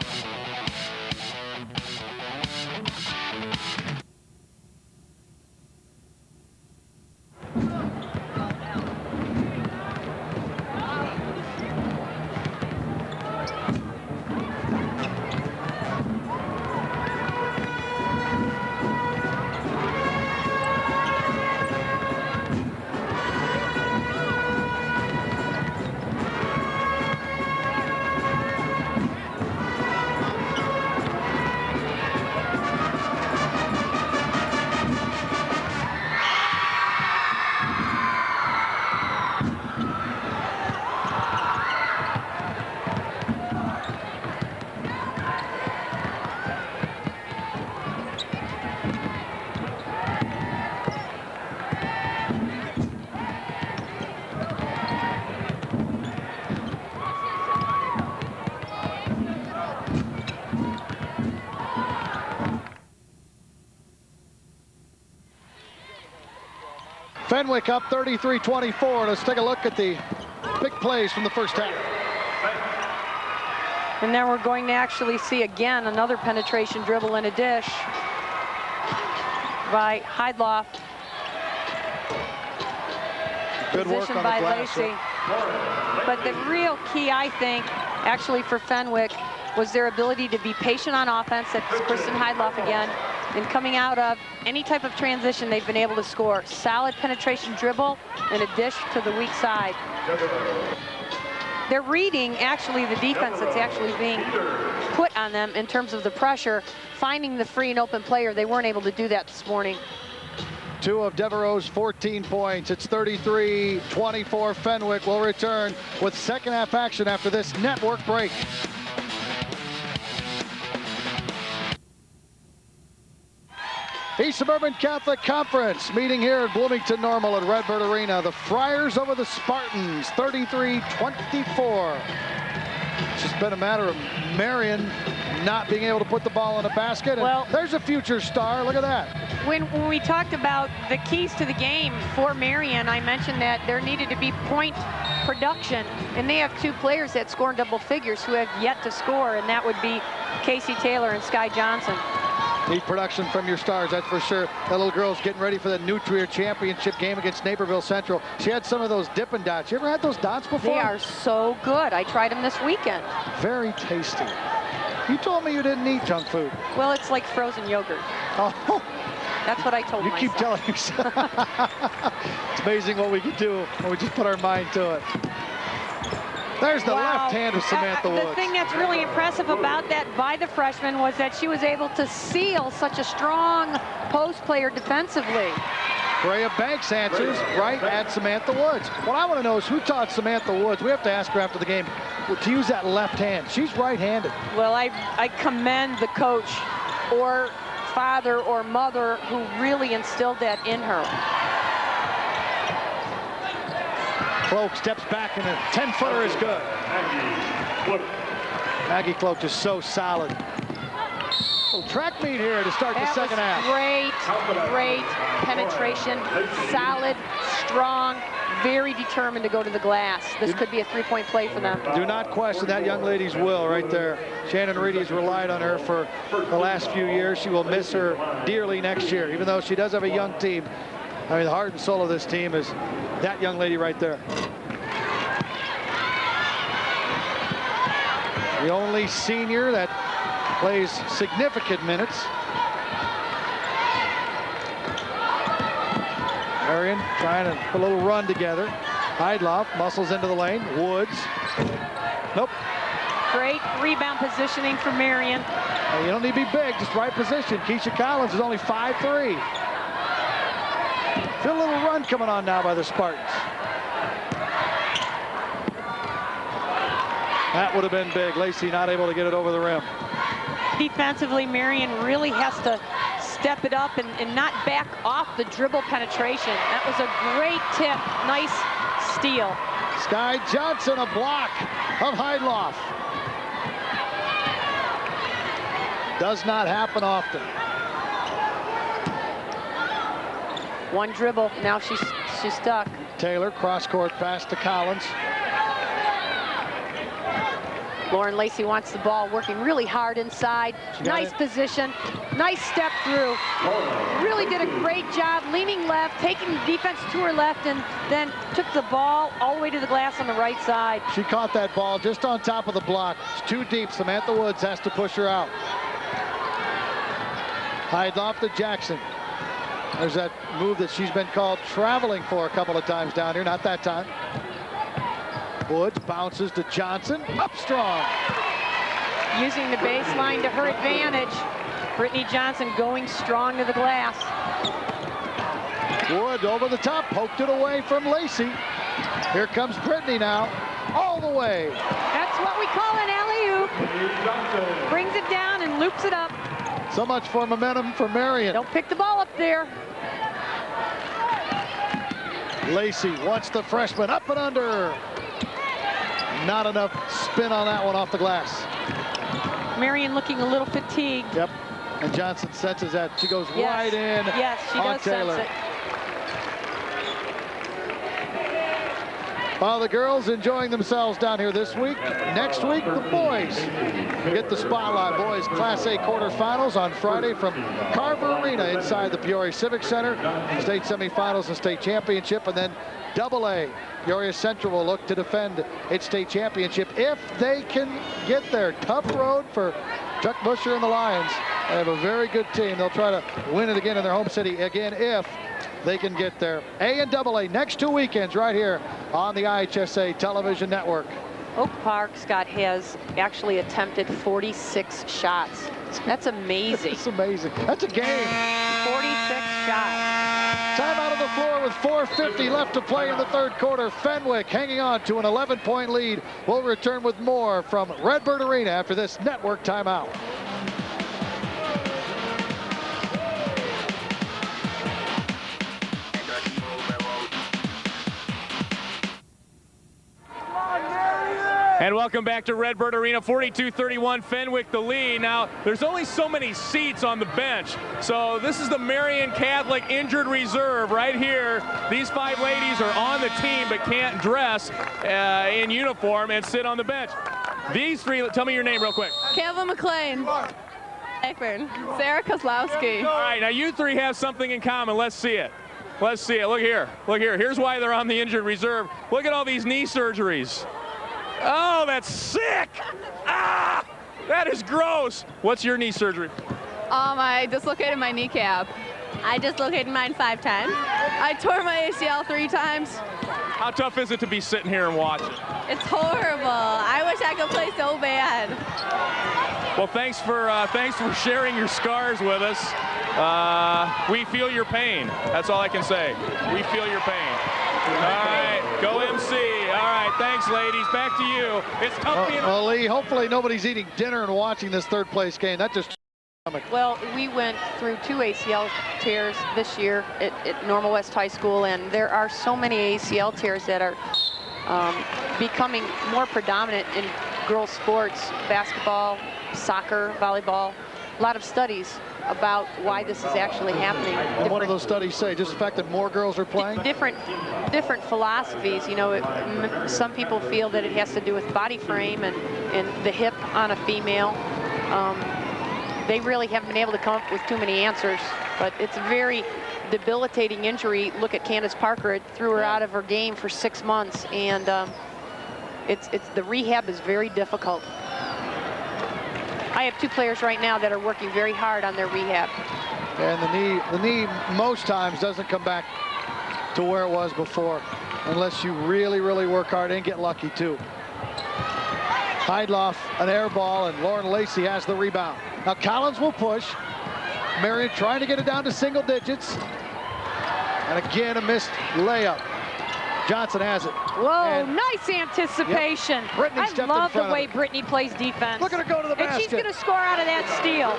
Fenwick up 33-24. Let's take a look at the big plays from the first half. And then we're going to actually see again another penetration dribble and a dish by Heidloff. Good work on the by glass. Lacey. But the real key, I think, actually for Fenwick was their ability to be patient on offense. That's Kristen Heidloff again. And coming out of any type of transition, they've been able to score. Solid penetration dribble and a dish to the weak side. They're reading, actually, the defense that's actually being put on them in terms of the pressure, finding the free and open player. They weren't able to do that this morning. 2 of Devereaux's 14 points. It's 33-24. Fenwick will return with second half action after this network break. East Suburban Catholic Conference meeting here at Bloomington Normal at Redbird Arena. The Friars over the Spartans, 33-24. It's just been a matter of Marian not being able to put the ball in a basket. And there's a future star. Look at that. When we talked about the keys to the game for Marian, I mentioned that there needed to be point production. And they have 2 players that score in double figures who have yet to score, and that would be Casey Taylor and Sky Johnson. Need production from your stars, that's for sure. That little girl's getting ready for the Nutrier Championship game against Naperville Central. She had some of those Dippin' Dots. You ever had those dots before? They are so good. I tried them this weekend. Very tasty. You told me you didn't eat junk food. Well, it's like frozen yogurt. Oh. That's what I told myself. You keep telling yourself. It's amazing what we can do when we just put our mind to it. There's the left hand of Samantha Woods. The thing that's really impressive about that by the freshman was that she was able to seal such a strong post player defensively. Brea Banks answers right at Samantha Woods. What I want to know is who taught Samantha Woods, we have to ask her after the game, to use that left hand. She's right-handed. Well, I commend the coach or father or mother who really instilled that in her. Cloak steps back and a 10-footer is good. Maggie Cloak is so solid. Little track meet here to start the second half. Great penetration, solid, strong, very determined to go to the glass. This could be a three-point play for them. Do not question that young lady's will right there. Shannon Reedy has relied on her for the last few years. She will miss her dearly next year, even though she does have a young team. I mean, the heart and soul of this team is that young lady right there. The only senior that plays significant minutes. Marian trying to put a little run together. Heidloff muscles into the lane. Woods. Nope. Great rebound positioning for Marian. You don't need to be big, just right position. Keisha Collins is only 5'3". Feel a little run coming on now by the Spartans. That would have been big. Lacey not able to get it over the rim. Defensively, Marian really has to step it up and not back off the dribble penetration. That was a great tip. Nice steal. Sky Johnson, a block of Heidloff. Does not happen often. One dribble, now she's stuck. Taylor, cross-court pass to Collins. Lauren Lacey wants the ball, working really hard inside. Nice position, nice step through. Really did a great job leaning left, taking the defense to her left, and then took the ball all the way to the glass on the right side. She caught that ball just on top of the block. It's too deep. Samantha Woods has to push her out. Heidloff to Jackson. There's that move that she's been called traveling for a couple of times down here. Not that time. Woods bounces to Johnson. Up strong. Using the baseline to her advantage. Brittany Johnson going strong to the glass. Wood over the top. Poked it away from Lacey. Here comes Brittany now. All the way. That's what we call an alley-oop. Brings it down and loops it up. So much for momentum for Marian. Don't pick the ball up there. Lacey wants the freshman up and under. Not enough spin on that one off the glass. Marian looking a little fatigued. Yep. And Johnson senses that. She goes right in. Yes, she does Taylor. sense it. Well, the girls enjoying themselves down here this week. Next week, the boys get the spotlight. Boys Class A quarterfinals on Friday from Carver Arena inside the Peoria Civic Center. State semifinals and state championship, and then AA. Peoria Central will look to defend its state championship if they can get there. Tough road for Chuck Busher and the Lions. They have a very good team. They'll try to win it again in their home city again if they can get there. A and AA next 2 weekends right here on the IHSA television network. Oak Park, Scott, has actually attempted 46 shots. That's amazing. That's amazing. That's a game. 46 shots. Time out of the floor with 4:50 left to play in the third quarter. Fenwick hanging on to an 11-point lead. We'll return with more from Redbird Arena after this network timeout. And welcome back to Redbird Arena. 42-31, Fenwick the lead. Now, there's only so many seats on the bench. So this is the Marian Catholic injured reserve right here. These 5 ladies are on the team but can't dress in uniform and sit on the bench. These 3, tell me your name real quick. Calvin McLean. Eckburn. Sarah Kozlowski. All right, now you 3 have something in common. Let's see it. Let's see it. Look here. Look here. Here's why they're on the injured reserve. Look at all these knee surgeries. Oh, that's sick! Ah, that is gross. What's your knee surgery? I dislocated my kneecap. I dislocated mine 5 times. I tore my ACL 3 times. How tough is it to be sitting here and watching? It's horrible. I wish I could play so bad. Well, thanks for sharing your scars with us. We feel your pain. That's all I can say. We feel your pain. All right, go MC. All right, thanks, ladies. Back to you. It's tough being... Well, Lee, hopefully nobody's eating dinner and watching this third place game. That just... Well, we went through 2 ACL tears this year at Normal West High School, and there are so many ACL tears that are becoming more predominant in girls sports, basketball, soccer, volleyball. A lot of studies about why this is actually happening. And what do those studies say? Just the fact that more girls are playing? Different philosophies. You know, some people feel that it has to do with body frame and the hip on a female. They really haven't been able to come up with too many answers, but it's a very debilitating injury. Look at Candace Parker. It threw her out of her game for 6 months, and the rehab is very difficult. I have 2 players right now that are working very hard on their rehab. And the knee most times doesn't come back to where it was before unless you really, really work hard and get lucky too. Heidloff, an air ball, and Lauren Lacey has the rebound. Now Collins will push. Marian trying to get it down to single digits. And again, a missed layup. Johnson has it. Whoa, and nice anticipation. Yep. I love the way Brittany plays defense. Look at her go to the basket. And she's going to score out of that steal.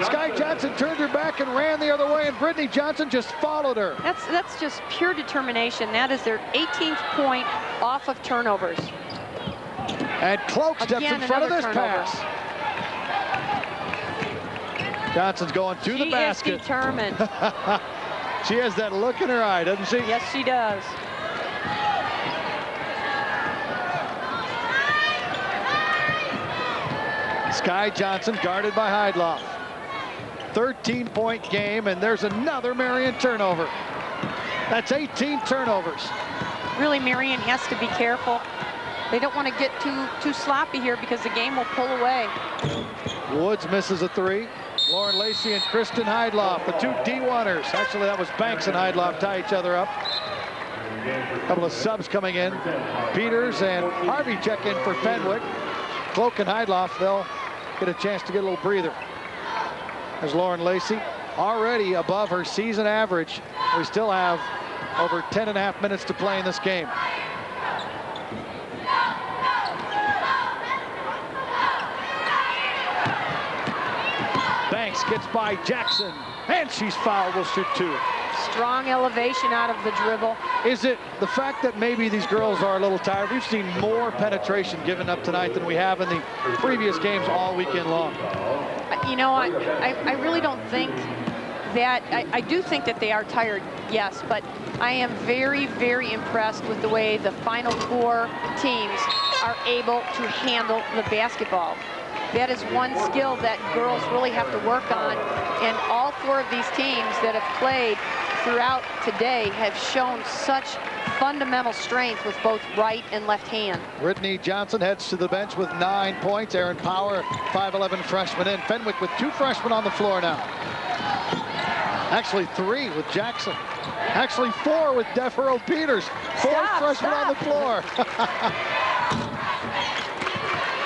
Sky Johnson turned her back and ran the other way, and Brittany Johnson just followed her. That's just pure determination. That is their 18th point off of turnovers. And Cloak steps Again, in front of this turnover. pass. Johnson's going to the basket. She is determined. She has that look in her eye, doesn't she? Yes, she does. Sky Johnson guarded by Heidloff. 13-point game, and there's another Marian turnover. That's 18 turnovers. Really, Marian has to be careful. They don't want to get too sloppy here because the game will pull away. Woods misses a 3. Lauren Lacey and Kristen Heidloff, the 2 D1ers. Actually, that was Banks and Heidloff tie each other up. A couple of subs coming in. Peters and Harvey check in for Fenwick. Cloak and Heidloff, they'll get a chance to get a little breather. There's Lauren Lacey, already above her season average. We still have over 10.5 minutes to play in this game. Banks gets by Jackson, and she's fouled. Will shoot 2. Strong elevation out of the dribble. Is it the fact that maybe these girls are a little tired? We've seen more penetration given up tonight than we have in the previous games all weekend long. You know, I really don't think that. I do think that they are tired, yes, but I am very, very impressed with the way the Final Four teams are able to handle the basketball. That is one skill that girls really have to work on, and all 4 of these teams that have played throughout today have shown such fundamental strength with both right and left hand. Brittany Johnson heads to the bench with 9 points. Aaron Power, 5'11" freshman in. Fenwick with 2 freshmen on the floor now. Actually 3 with Jackson. Actually 4 with Devereaux Peters. 4 freshmen on the floor.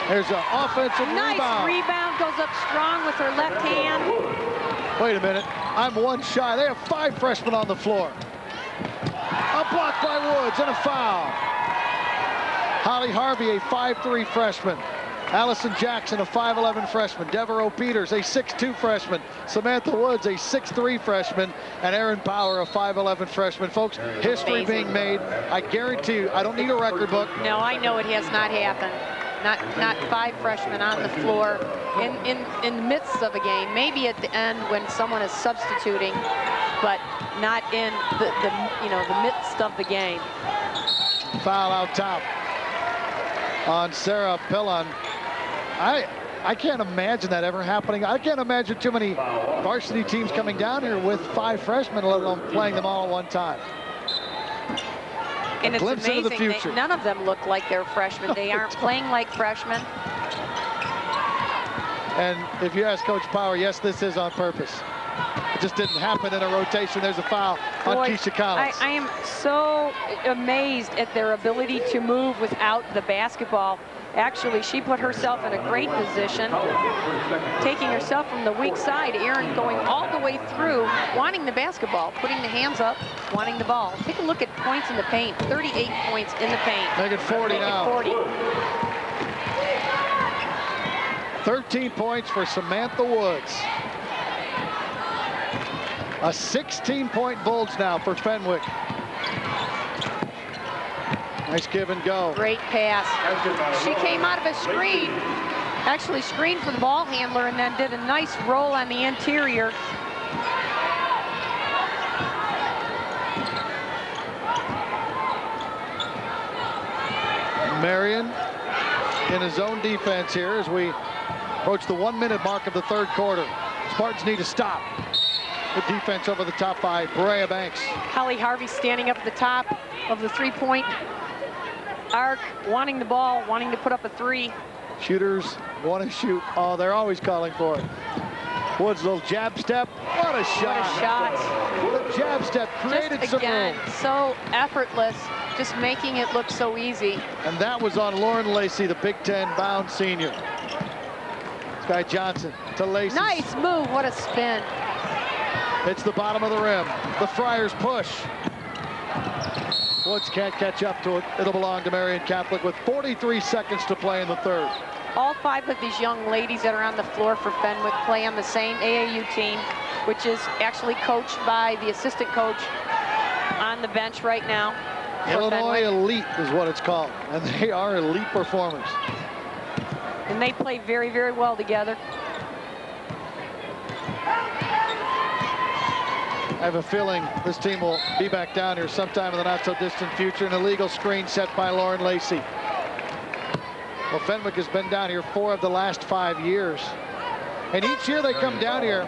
There's an offensive rebound. Nice rebound, goes up strong with her left hand. Wait a minute, I'm 1 shy. They have 5 freshmen on the floor. A block by Woods and a foul. Holly Harvey, a 5'3" freshman. Allison Jackson, a 5'11" freshman. Devereaux Peters, a 6'2" freshman. Samantha Woods, a 6'3" freshman. And Aaron Power, a 5'11" freshman. Folks, history being made. I guarantee you, I don't need a record book. No, I know it has not happened. Not 5 freshmen on the floor in the midst of a game. Maybe at the end when someone is substituting, but not in the midst of the game. Foul out top on Sarah Pillon. I can't imagine that ever happening. I can't imagine too many varsity teams coming down here with 5 freshmen, let alone playing them all at one time. And it's amazing that none of them look like they're freshmen. They aren't playing like freshmen. And if you ask Coach Power, yes, this is on purpose. It just didn't happen in a rotation. There's a foul on Keisha Collins. I am so amazed at their ability to move without the basketball. Actually, she put herself in a great position, taking herself from the weak side. Aaron going all the way through, wanting the basketball, putting the hands up, wanting the ball. Take a look at points in the paint. 38 points in the paint. Make it 40 now. 40. 13 points for Samantha Woods. A 16-point bulge now for Fenwick. Nice give and go. Great pass. She came out of a screen, actually screened for the ball handler, and then did a nice roll on the interior. Marian in his own defense here as we approach the 1-minute mark of the third quarter. Spartans need to stop. The defense over the top by Brea Banks. Holly Harvey standing up at the top of the three-point arc, wanting the ball, wanting to put up a three. Shooters want to shoot. Oh, they're always calling for it. Woods' little jab step. What a shot. What a shot. The jab step created just some again, room. so effortless, just making it look so easy. And that was on Lauren Lacey, the Big Ten bound senior. Sky Johnson to Lacey. Nice move, what a spin. It's the bottom of the rim. The Friars push. Woods can't catch up to it. It'll belong to Marian Catholic with 43 seconds to play in the third. All 5 of these young ladies that are on the floor for Fenwick play on the same AAU team, which is actually coached by the assistant coach on the bench right now. Illinois Elite is what it's called, and they are elite performers. And they play very, very well together. I have a feeling this team will be back down here sometime in the not-so-distant future. An illegal screen set by Lauren Lacey. Well, Fenwick has been down here 4 of the last 5 years. And each year they come down here,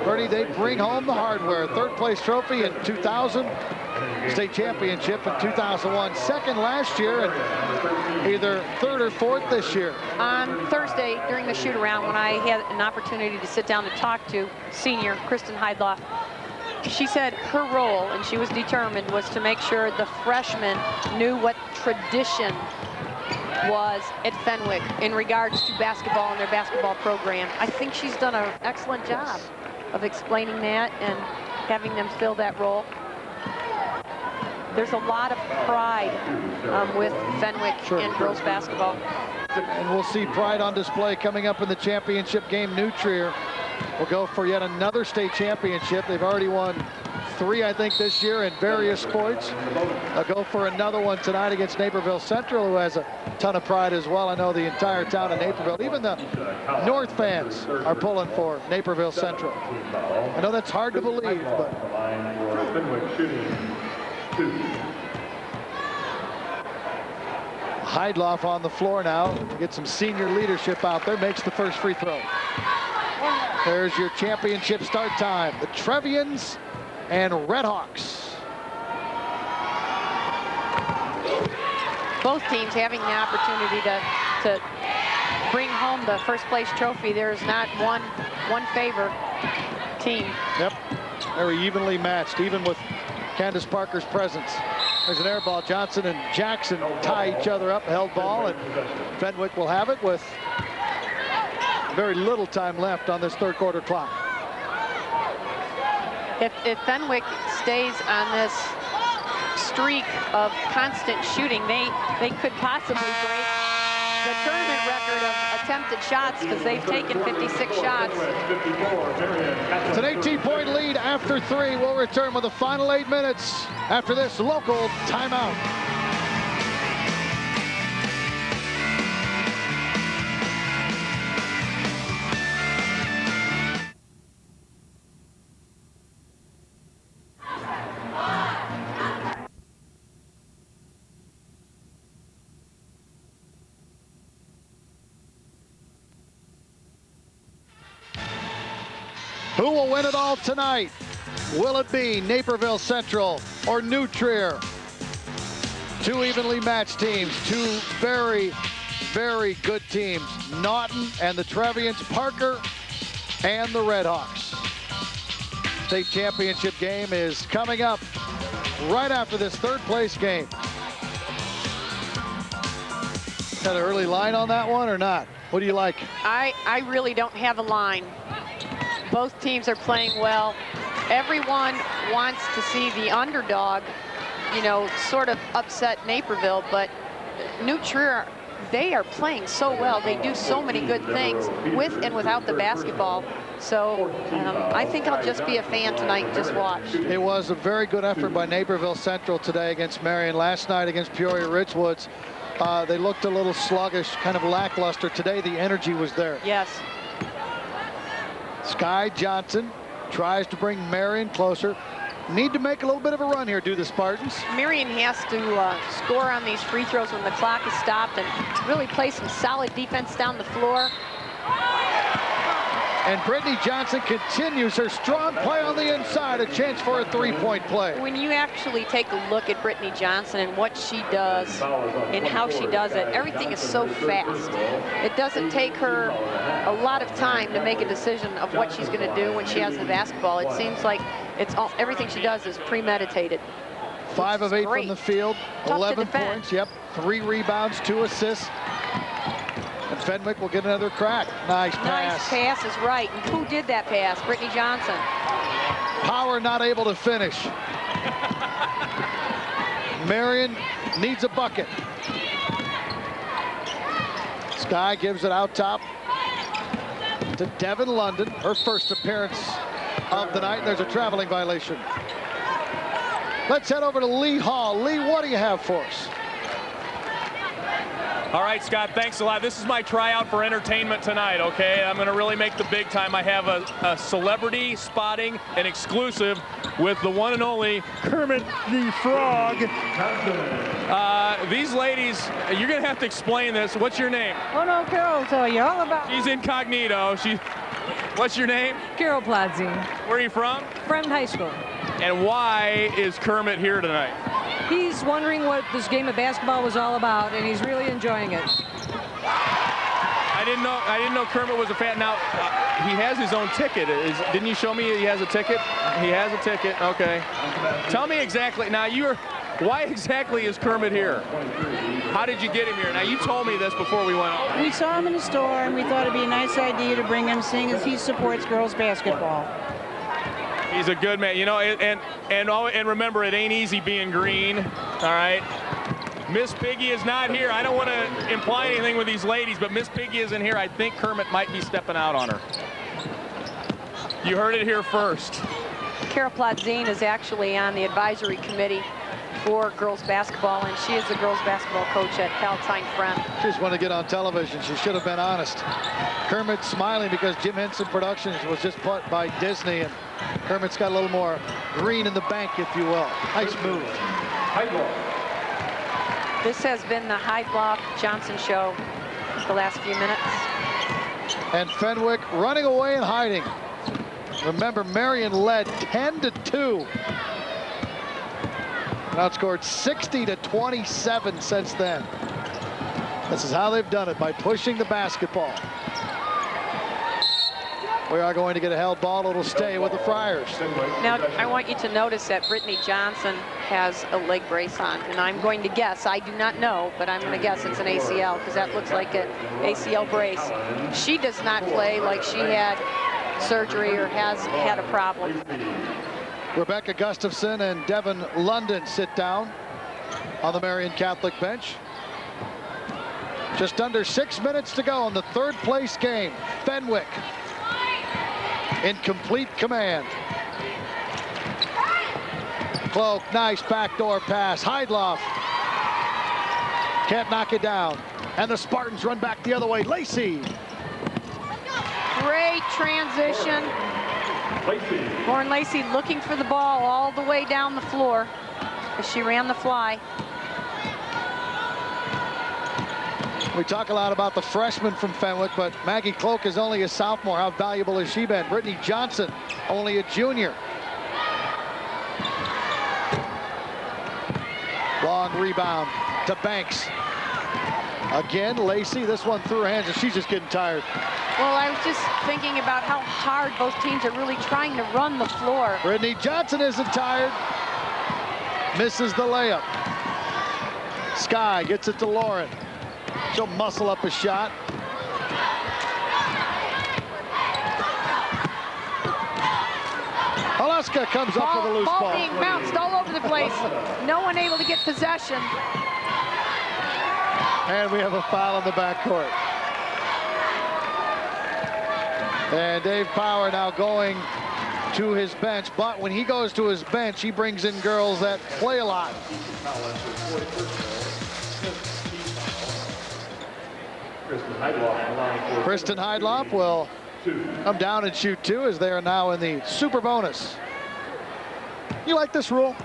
Bernie, they bring home the hardware. Third place trophy in 2000, state championship in 2001, second last year, and either third or fourth this year. On Thursday during the shoot-around, when I had an opportunity to sit down and talk to senior Kristen Heidloff, she said her role, and she was determined, was to make sure the freshmen knew what tradition was at Fenwick in regards to basketball and their basketball program. I think she's done an excellent job of explaining that and having them fill that role. There's a lot of pride with Fenwick in girls basketball. And we'll see pride on display coming up in the championship game. New Trier will go for yet another state championship. They've already won 3, I think, this year in various sports. They'll go for another one tonight against Naperville Central, who has a ton of pride as well. I know the entire town of Naperville, even the North fans are pulling for Naperville Central. I know that's hard to believe, but Heidloff on the floor now to get some senior leadership out there, makes the first free throw. There's your championship start time. The Trevians and Redhawks. Both teams having the opportunity to bring home the first place trophy. There's not one favor team. Yep, very evenly matched, even with Candace Parker's presence. There's an air ball. Johnson and Jackson tie each other up, held ball, and Fenwick will have it with very little time left on this third quarter clock. If Fenwick stays on this streak of constant shooting, they could possibly break the tournament record of attempted shots because they've taken 56 shots. It's an 18-point lead after 3. We'll return with the final 8 minutes after this local timeout. Who will win it all tonight? Will it be Naperville Central or New Trier? 2 evenly matched teams, 2 very, very good teams. Naughton and the Trevians, Parker and the Redhawks. State championship game is coming up right after this third place game. Got an early line on that one or not? What do you like? I really don't have a line. Both teams are playing well. Everyone wants to see the underdog, you know, sort of upset Naperville, but New Trier, they are playing so well. They do so many good things with and without the basketball. So I think I'll just be a fan tonight and just watch. It was a very good effort by Naperville Central today against Marian. Last night against Peoria Ridgewoods, they looked a little sluggish, kind of lackluster. Today the energy was there. Yes. Sky Johnson tries to bring Marian closer. Need to make a little bit of a run here, do the Spartans. Marian has to score on these free throws when the clock is stopped and really play some solid defense down the floor. And Brittany Johnson continues her strong play on the inside, a chance for a three-point play. When you actually take a look at Brittany Johnson and what she does and how she does it, everything is so fast. It doesn't take her a lot of time to make a decision of what she's going to do when she has the basketball. It seems like everything she does is premeditated. 5 of 8 from the field, Tough 11 points, yep, 3 rebounds, 2 assists. And Fenwick will get another crack. Nice pass. Nice pass is right. And who did that pass? Brittany Johnson. Power not able to finish. Marian needs a bucket. Sky gives it out top to Devin London, her first appearance of the night. There's a traveling violation. Let's head over to Lee Hall. Lee, what do you have for us? All right, Scott, thanks a lot. This is my tryout for entertainment tonight, okay? I'm going to really make the big time. I have a celebrity spotting, an exclusive with the one and only Kermit the Frog. These ladies, you're going to have to explain this. What's your name? Oh, no, Carol will tell you all about it. She's incognito. What's your name? Carol Pladzine. Where are you from? Friend High School. And why is Kermit here tonight? He's wondering what this game of basketball was all about, and he's really enjoying it. I didn't know Kermit was a fan. Now, he has his own ticket. Didn't you show me he has a ticket? He has a ticket. Okay. Tell me exactly. Now, why exactly is Kermit here? How did you get him here? Now, you told me this before we went on. We saw him in the store, and we thought it'd be a nice idea to bring him, seeing as he supports girls basketball. He's a good man, you know, and remember, it ain't easy being green, all right? Miss Piggy is not here. I don't want to imply anything with these ladies, but Miss Piggy isn't here. I think Kermit might be stepping out on her. You heard it here first. Carol Pladzine is actually on the advisory committee for girls basketball, and she is the girls basketball coach at Palatine Friend. She just wanted to get on television. She should have been honest. Kermit smiling because Jim Henson Productions was just put by Disney, and Kermit's got a little more green in the bank, if you will. Nice move. This has been the Heidloff Johnson show the last few minutes. And Fenwick running away and hiding. Remember, Marian led 10-2. And outscored 60-27 since then. This is how they've done it, by pushing the basketball. We are going to get a held ball. It'll stay with the Friars. Now, I want you to notice that Brittany Johnson has a leg brace on, and I'm going to guess, I do not know, but I'm going to guess it's an ACL, because that looks like an ACL brace. She does not play like she had surgery or has had a problem. Rebecca Gustafson and Devin London sit down on the Marian Catholic bench. Just under 6 minutes to go in the third place game. Fenwick in complete command. Cloak, nice backdoor pass. Heidloff can't knock it down. And the Spartans run back the other way. Lacey. Great transition. Lauren Lacey looking for the ball all the way down the floor as she ran the fly. We talk a lot about the freshman from Fenwick, but Maggie Cloak is only a sophomore. How valuable has she been? Brittany Johnson, only a junior. Long rebound to Banks. Again, Lacey, this one through her hands, and she's just getting tired. Well, I was just thinking about how hard both teams are really trying to run the floor. Brittany Johnson isn't tired. Misses the layup. Sky gets it to Lauren. She'll muscle up a shot. Alaska comes up with a loose ball. Ball being bounced all over the place. No one able to get possession. And we have a foul in the backcourt. And Dave Power now going to his bench, but when he goes to his bench, he brings in girls that play a lot. Kristen Heidloff will come down and shoot 2 as they are now in the super bonus. You like this rule?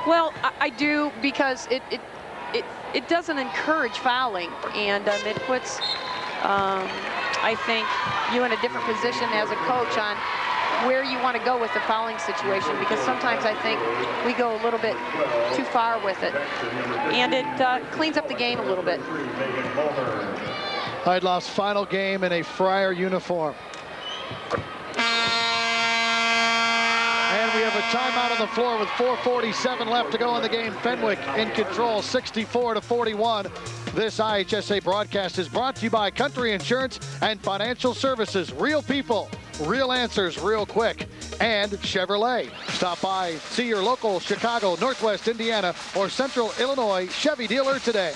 Well, I do, because it doesn't encourage fouling, and it puts, I think, you in a different position as a coach on where you want to go with the fouling situation, because sometimes I think we go a little bit too far with it, and it cleans up the game a little bit. Heidloff's final game in a Friar uniform. And we have a timeout on the floor with 4:47 left to go in the game. Fenwick in control, 64-41. This IHSA broadcast is brought to you by Country Insurance and Financial Services. Real people, real answers, real quick. And Chevrolet. Stop by, see your local Chicago, Northwest Indiana, or Central Illinois Chevy dealer today.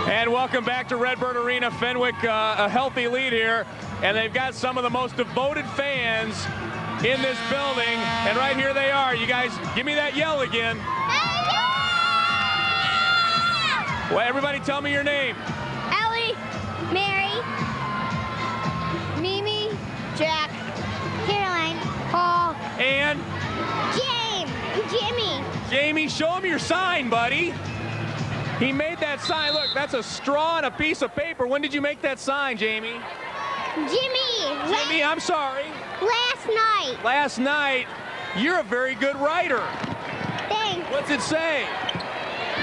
And welcome back to Redbird Arena. Fenwick, a healthy lead here, and they've got some of the most devoted fans in this building. And right here they are. You guys, give me that yell again. Well, everybody tell me your name. Ellie, Mary, Mimi, Jack, Caroline, Paul, and Jimmy. Jamie, show him your sign, buddy. He made that sign. Look, that's a straw and a piece of paper. When did you make that sign, Jamie? Jimmy, I'm sorry. Last night. Last night. You're a very good writer. Thanks. What's it say?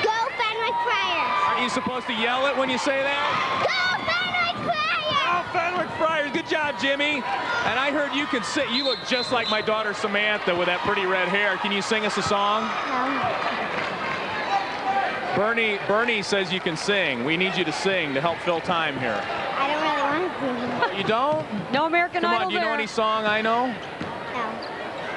Go Fenwick Friars. Aren't you supposed to yell it when you say that? Go Fenwick Friars. Oh, Fenwick Friars. Good job, Jimmy. And I heard you can sing. You look just like my daughter Samantha with that pretty red hair. Can you sing us a song? No. Bernie says you can sing. We need you to sing to help fill time here. I don't really want to sing. You don't? No American Idol. Come on, do you know any song I know? No.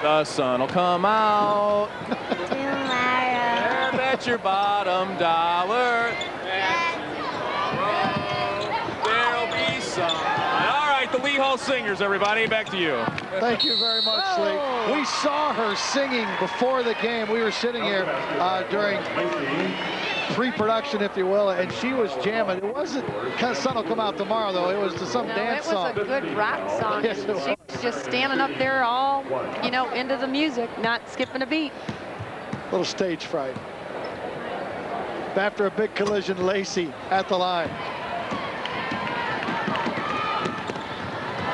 The sun will come out. Tomorrow. And bet your bottom dollar. There'll be sun. All right, the Lee Hall Singers, everybody. Back to you. Thank you very much, Lee. We saw her singing before the game. We were sitting here during pre-production, if you will, and she was jamming. It wasn't "Cause Sun Will Come Out Tomorrow," though. It was to some dance song. It was a good rock song. Yes, it was. She was just standing up there all, into the music, not skipping a beat. Little stage fright. After a big collision, Lacey at the line.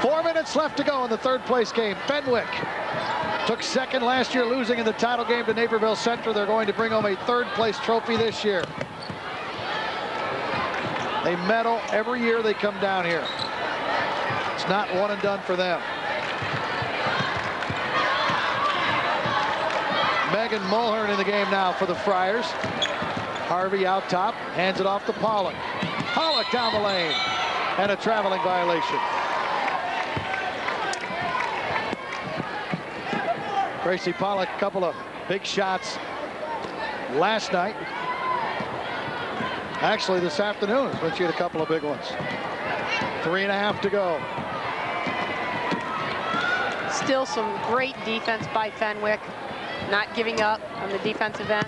4 minutes left to go in the third place game. Fenwick took second last year, losing in the title game to Naperville Central. They're going to bring home a third place trophy this year. They medal every year they come down here. It's not one and done for them. Megan Mulhern in the game now for the Friars. Harvey out top, hands it off to Pollock. Pollock down the lane, and a traveling violation. Gracie Pollock, a couple of big shots last night. Actually, this afternoon, when she had a couple of big ones. 3.5 to go. Still some great defense by Fenwick, not giving up on the defensive end.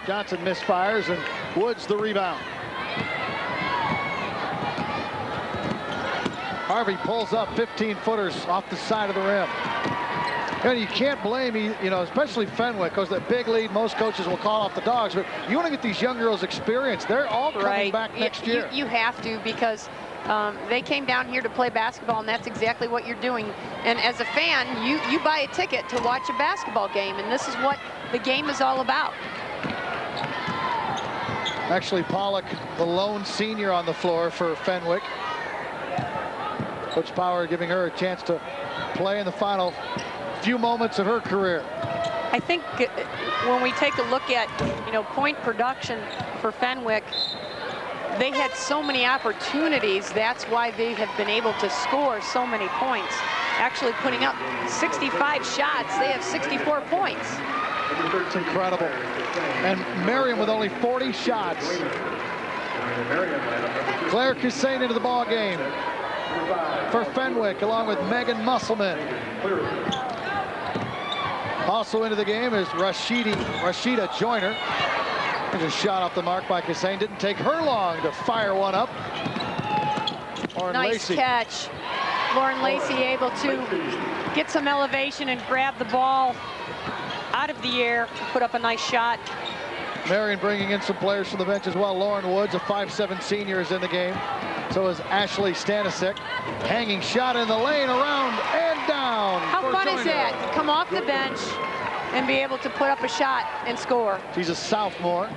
Johnson misfires, and Woods the rebound. Harvey pulls up 15-footers off the side of the rim. And you can't blame, especially Fenwick, because that big lead, most coaches will call off the dogs, but you want to get these young girls experience. They're all coming back next year. You have to, because they came down here to play basketball, and that's exactly what you're doing. And as a fan, you buy a ticket to watch a basketball game, and this is what the game is all about. Actually, Pollock, the lone senior on the floor for Fenwick. Coach Power giving her a chance to play in the final few moments of her career. I think when we take a look at, point production for Fenwick, they had so many opportunities. That's why they have been able to score so many points. Actually putting up 65 shots, they have 64 points. It's incredible. And Marian with only 40 shots Claire Hussein into the ball game for Fenwick, along with Megan Musselman. Also into the game is Rashida Joyner. There's a shot off the mark by Hussein. Didn't take her long to fire one up. Nice catch. Lauren Lacey able to get some elevation and grab the ball out of the air, put up a nice shot. Marian bringing in some players from the bench as well. Lauren Woods, a 5'7" senior, is in the game. So is Ashley Stanisic. Hanging shot in the lane, around and down. How fun is that? Come off the bench and be able to put up a shot and score. She's a sophomore.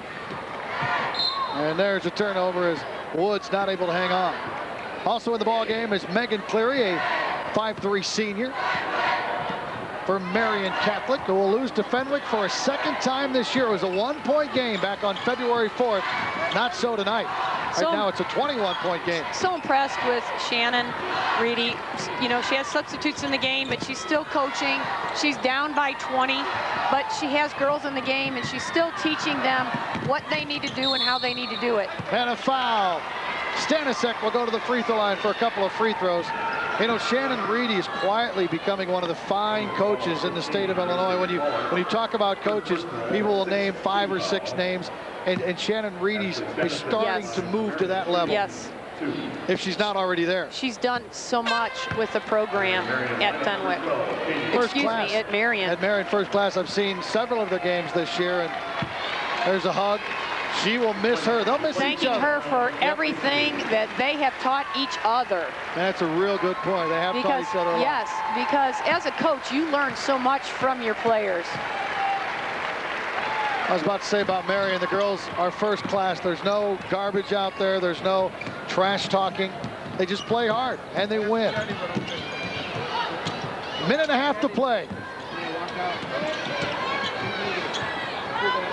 And there's a turnover as Woods not able to hang on. Also in the ball game is Megan Cleary, a 5'3" senior for Marian Catholic, who will lose to Fenwick for a second time this year. It was a 1-point game back on February 4th. Not so tonight. Right now it's a 21-point game. So impressed with Shannon Reedy. You know, she has substitutes in the game, but she's still coaching. She's down by 20, but she has girls in the game, and she's still teaching them what they need to do and how they need to do it. And a foul. Stanisic will go to the free throw line for a couple of free throws. You know, Shannon Reedy is quietly becoming one of the fine coaches in the state of Illinois. When you talk about coaches, people will name 5 or 6 names, and Shannon Reedy is starting to move to that level. Yes. If she's not already there. She's done so much with the program at Fenwick. At Marian. At Marian, first class. I've seen several of the games this year, and there's a hug. She will miss her. They'll miss each other. Thanking her for everything that they have taught each other. That's a real good point. They have taught each other a lot. Yes, because as a coach, you learn so much from your players. I was about to say about Marian, the girls are first class. There's no garbage out there. There's no trash talking. They just play hard, and they win. Minute and a half to play.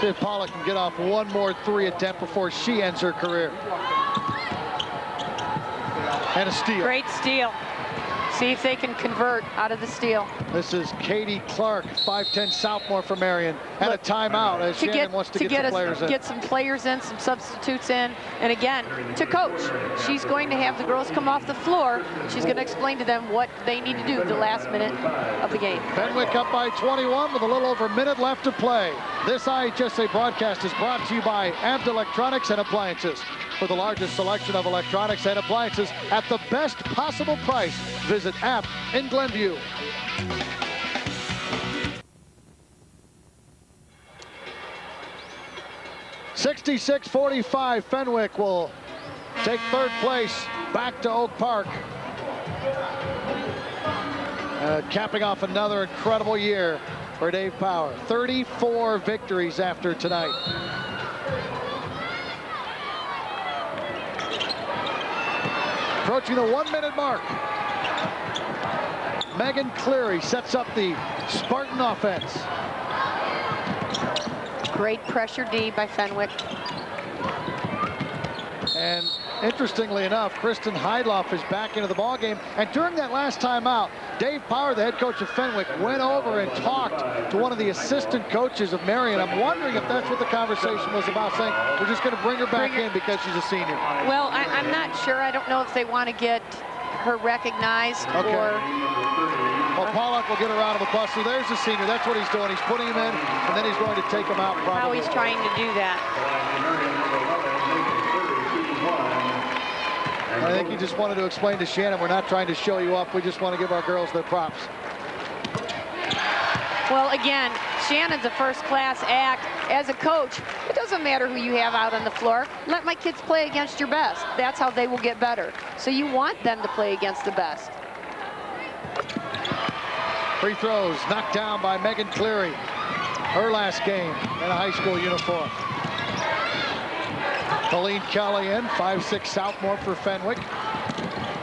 See if Pollock can get off one more 3 attempt before she ends her career. And a steal. Great steal. See if they can convert out of the steal. This is Katie Clark, 5'10" sophomore for Marian, and a timeout as Shannon wants to get some players in. Get some players in, some substitutes in, and again, to coach. She's going to have the girls come off the floor. She's going to explain to them what they need to do the last minute of the game. Fenwick up by 21 with a little over a minute left to play. This IHSA broadcast is brought to you by Abt Electronics and Appliances. For the largest selection of electronics and appliances at the best possible price, visit Abt in Glenview. (66-45), Fenwick will take third place back to Oak Park. Capping off another incredible year for Dave Power. 34 victories after tonight. Approaching the 1-minute mark. Megan Cleary sets up the Spartan offense. Great pressure D by Fenwick. And interestingly enough, Kristen Heidloff is back into the ballgame. And during that last timeout, Dave Power, the head coach of Fenwick, went over and talked to one of the assistant coaches of Marian. I'm wondering if that's what the conversation was about, saying we're just going to bring her back in because she's a senior. Well, I'm not sure. I don't know if they want to get her recognized or... Well, Pollock will get a round of applause. So there's the senior. That's what he's doing. He's putting him in, and then he's going to take him out probably. How he's trying to do that. I think he just wanted to explain to Shannon, we're not trying to show you up. We just want to give our girls their props. Well, again, Shannon's a first-class act. As a coach, it doesn't matter who you have out on the floor. Let my kids play against your best. That's how they will get better. So you want them to play against the best. Free throws knocked down by Megan Cleary. Her last game in a high school uniform. Colleen Kelly in, 5'6" sophomore for Fenwick.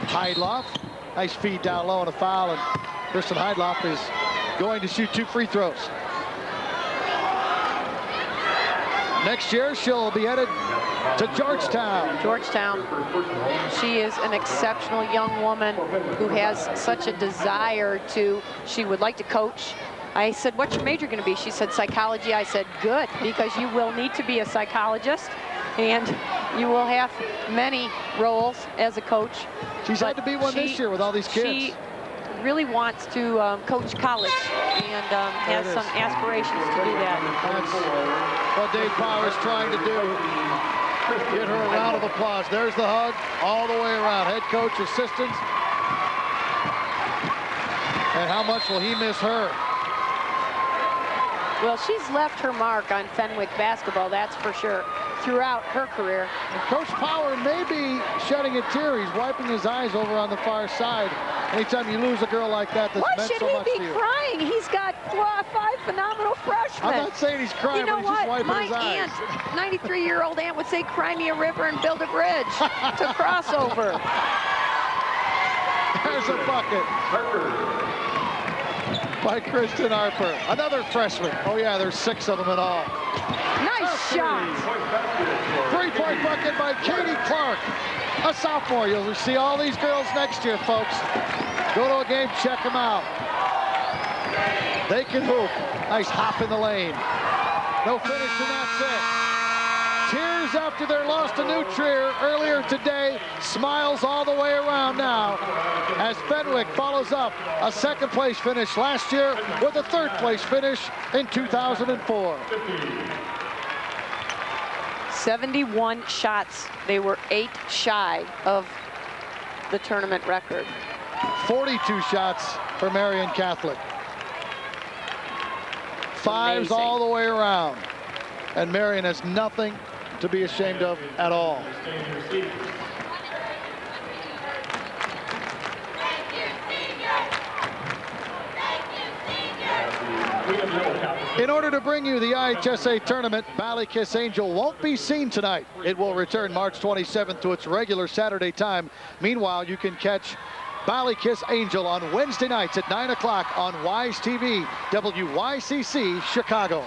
Heidloff, nice feed down low and a foul, and Kristen Heidloff is going to shoot 2 free throws. Next year, she'll be headed to Georgetown. Georgetown. She is an exceptional young woman who has such a desire to, she would like to coach. I said, what's your major going to be? She said, psychology. I said, good, because you will need to be a psychologist. And you will have many roles as a coach. She's had to be one this year with all these kids. She really wants to coach college and has some aspirations to do that. That's what Dave Power is trying to do. Get her a round of applause. There's the hug all the way around. Head coach, assistants. And how much will he miss her? Well, she's left her mark on Fenwick basketball, that's for sure, throughout her career. And Coach Power may be shedding a tear. He's wiping his eyes over on the far side. Anytime you lose a girl like that that's meant so much to you. Why should he be crying? He's got 5 phenomenal freshmen. I'm not saying he's crying, you know but he's just wiping his eyes. My aunt, 93-year-old aunt, would say, cry me a river and build a bridge to cross over. There's a bucket by Kristen Harper. Another freshman. Oh, yeah, there's 6 of them in all. Nice shot. 3-point bucket by Katie Clark, a sophomore. You'll see all these girls next year, folks. Go to a game, check them out. They can hoop. Nice hop in the lane. No finish, and that's it. Tears after their loss to New Trier earlier today. Smiles all the way around now as Fenwick follows up a second-place finish last year with a third-place finish in 2004. 71 shots. They were 8 shy of the tournament record. 42 shots for Marian Catholic. 5s amazing. all the way around. And Marian has nothing to be ashamed of at all. In order to bring you the IHSA tournament, Ballykiss Angel won't be seen tonight. It will return March 27th to its regular Saturday time. Meanwhile, you can catch Ballykiss Angel on Wednesday nights at 9 o'clock on Wise TV, WYCC, Chicago.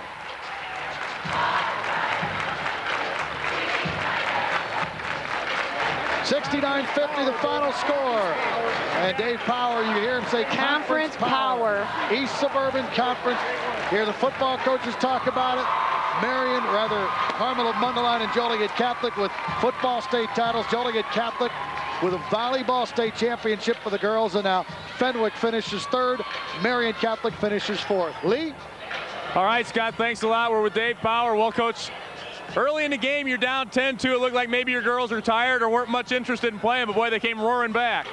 $69.50 the final score. And Dave Power, you hear him say Conference Power. East Suburban Conference. Hear the football coaches talk about it. Marian, rather, Carmel Mundelein and Joliet Catholic with football state titles. Joliet Catholic with a volleyball state championship for the girls. And now Fenwick finishes 3rd. Marian Catholic finishes 4th. Lee? All right, Scott, thanks a lot. We're with Dave Power. Well, Coach, early in the game, you're down 10-2. It looked like maybe your girls were tired or weren't much interested in playing, but boy, they came roaring back.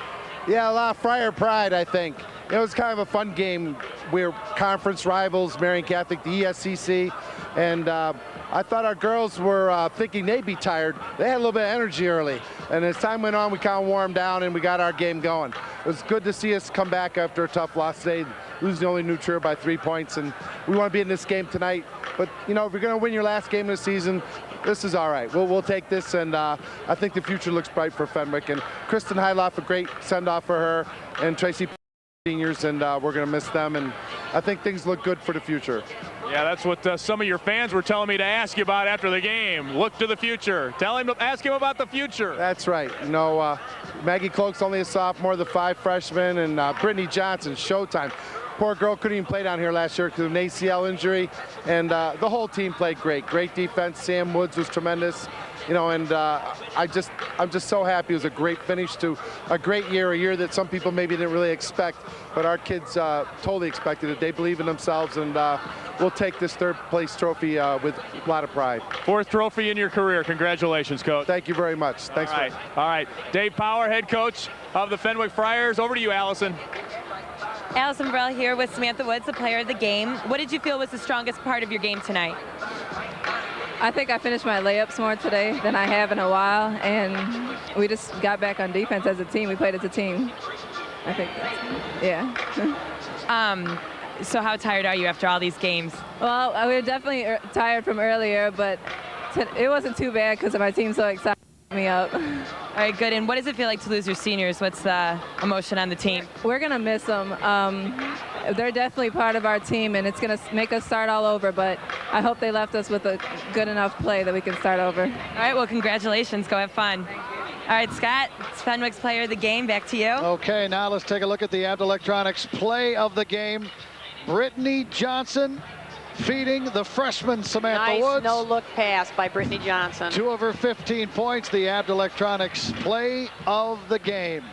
Yeah, a lot of Friar pride, I think. It was kind of a fun game. We're conference rivals, Marian Catholic, the ESCC, and I thought our girls were thinking they'd be tired. They had a little bit of energy early, and as time went on, we kind of warmed down and we got our game going. It was good to see us come back after a tough loss today, losing only New Trier by 3 points, and we want to be in this game tonight. But, you know, if you're going to win your last game of the season, this is all right. We'll take this, and I think the future looks bright for Fenwick. And Kristen Hyloff, a great send-off for her, and Tracy seniors, and we're going to miss them, and I think things look good for the future. Yeah, that's what some of your fans were telling me to ask you about after the game. Look to the future. Ask him about the future. That's right. You know, Maggie Cloak's only a sophomore, the 5 freshmen, and Brittany Johnson, showtime. Poor girl couldn't even play down here last year because of an ACL injury, and the whole team played great. Great defense. Sam Woods was tremendous. You know, and I'm just so happy. It was a great finish to a great year, a year that some people maybe didn't really expect, but our kids totally expected it. They believe in themselves, and we'll take this 3rd place trophy with a lot of pride. 4th trophy in your career. Congratulations, Coach. Thank you very much. Thanks. All right. Dave Power, head coach of the Fenwick Friars. Over to you, Allison. Allison Burrell here with Samantha Woods, the player of the game. What did you feel was the strongest part of your game tonight? I think I finished my layups more today than I have in a while, and we just got back on defense as a team. We played as a team. I think that's, yeah. So how tired are you after all these games? Well, we were definitely tired from earlier, but it wasn't too bad because my team's so excited to me up. All right, good. And what does it feel like to lose your seniors? What's the emotion on the team? We're going to miss them. They're definitely part of our team, and it's going to make us start all over, but I hope they left us with a good enough play that we can start over. All right, well, congratulations. Go have fun. All right, Scott, it's Fenwick's player of the game. Back to you. Okay, now let's take a look at the Abt Electronics play of the game. Brittany Johnson, feeding the freshman Samantha Nice Woods. no-look pass by Brittany Johnson. 2 of her 15 points, the Abt Electronics play of the game.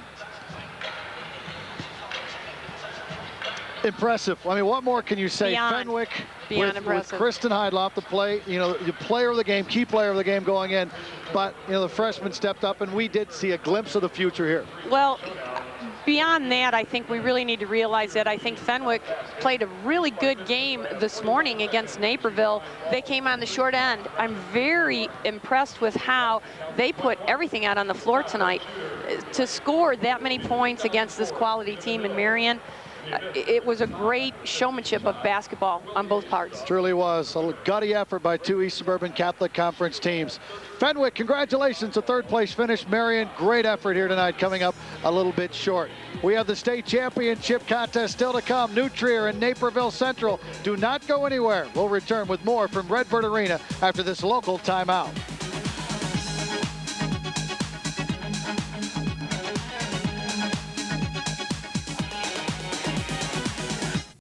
Impressive. I mean, what more can you say? Beyond Fenwick with impressive. Kristen Heidloff, the player of the game, key player of the game going in. But, the freshman stepped up, and we did see a glimpse of the future here. Well, beyond that, I think we really need to realize that I think Fenwick played a really good game this morning against Naperville. They came on the short end. I'm very impressed with how they put everything out on the floor tonight. To score that many points against this quality team in Marian, it was a great showmanship of basketball on both parts. Truly was a gutty effort by 2 East Suburban Catholic Conference teams. Fenwick, congratulations, a third-place finish. Marian, great effort here tonight, coming up a little bit short. We have the state championship contest still to come. New Trier and Naperville Central. Do not go anywhere. We'll return with more from Redbird Arena after this local timeout.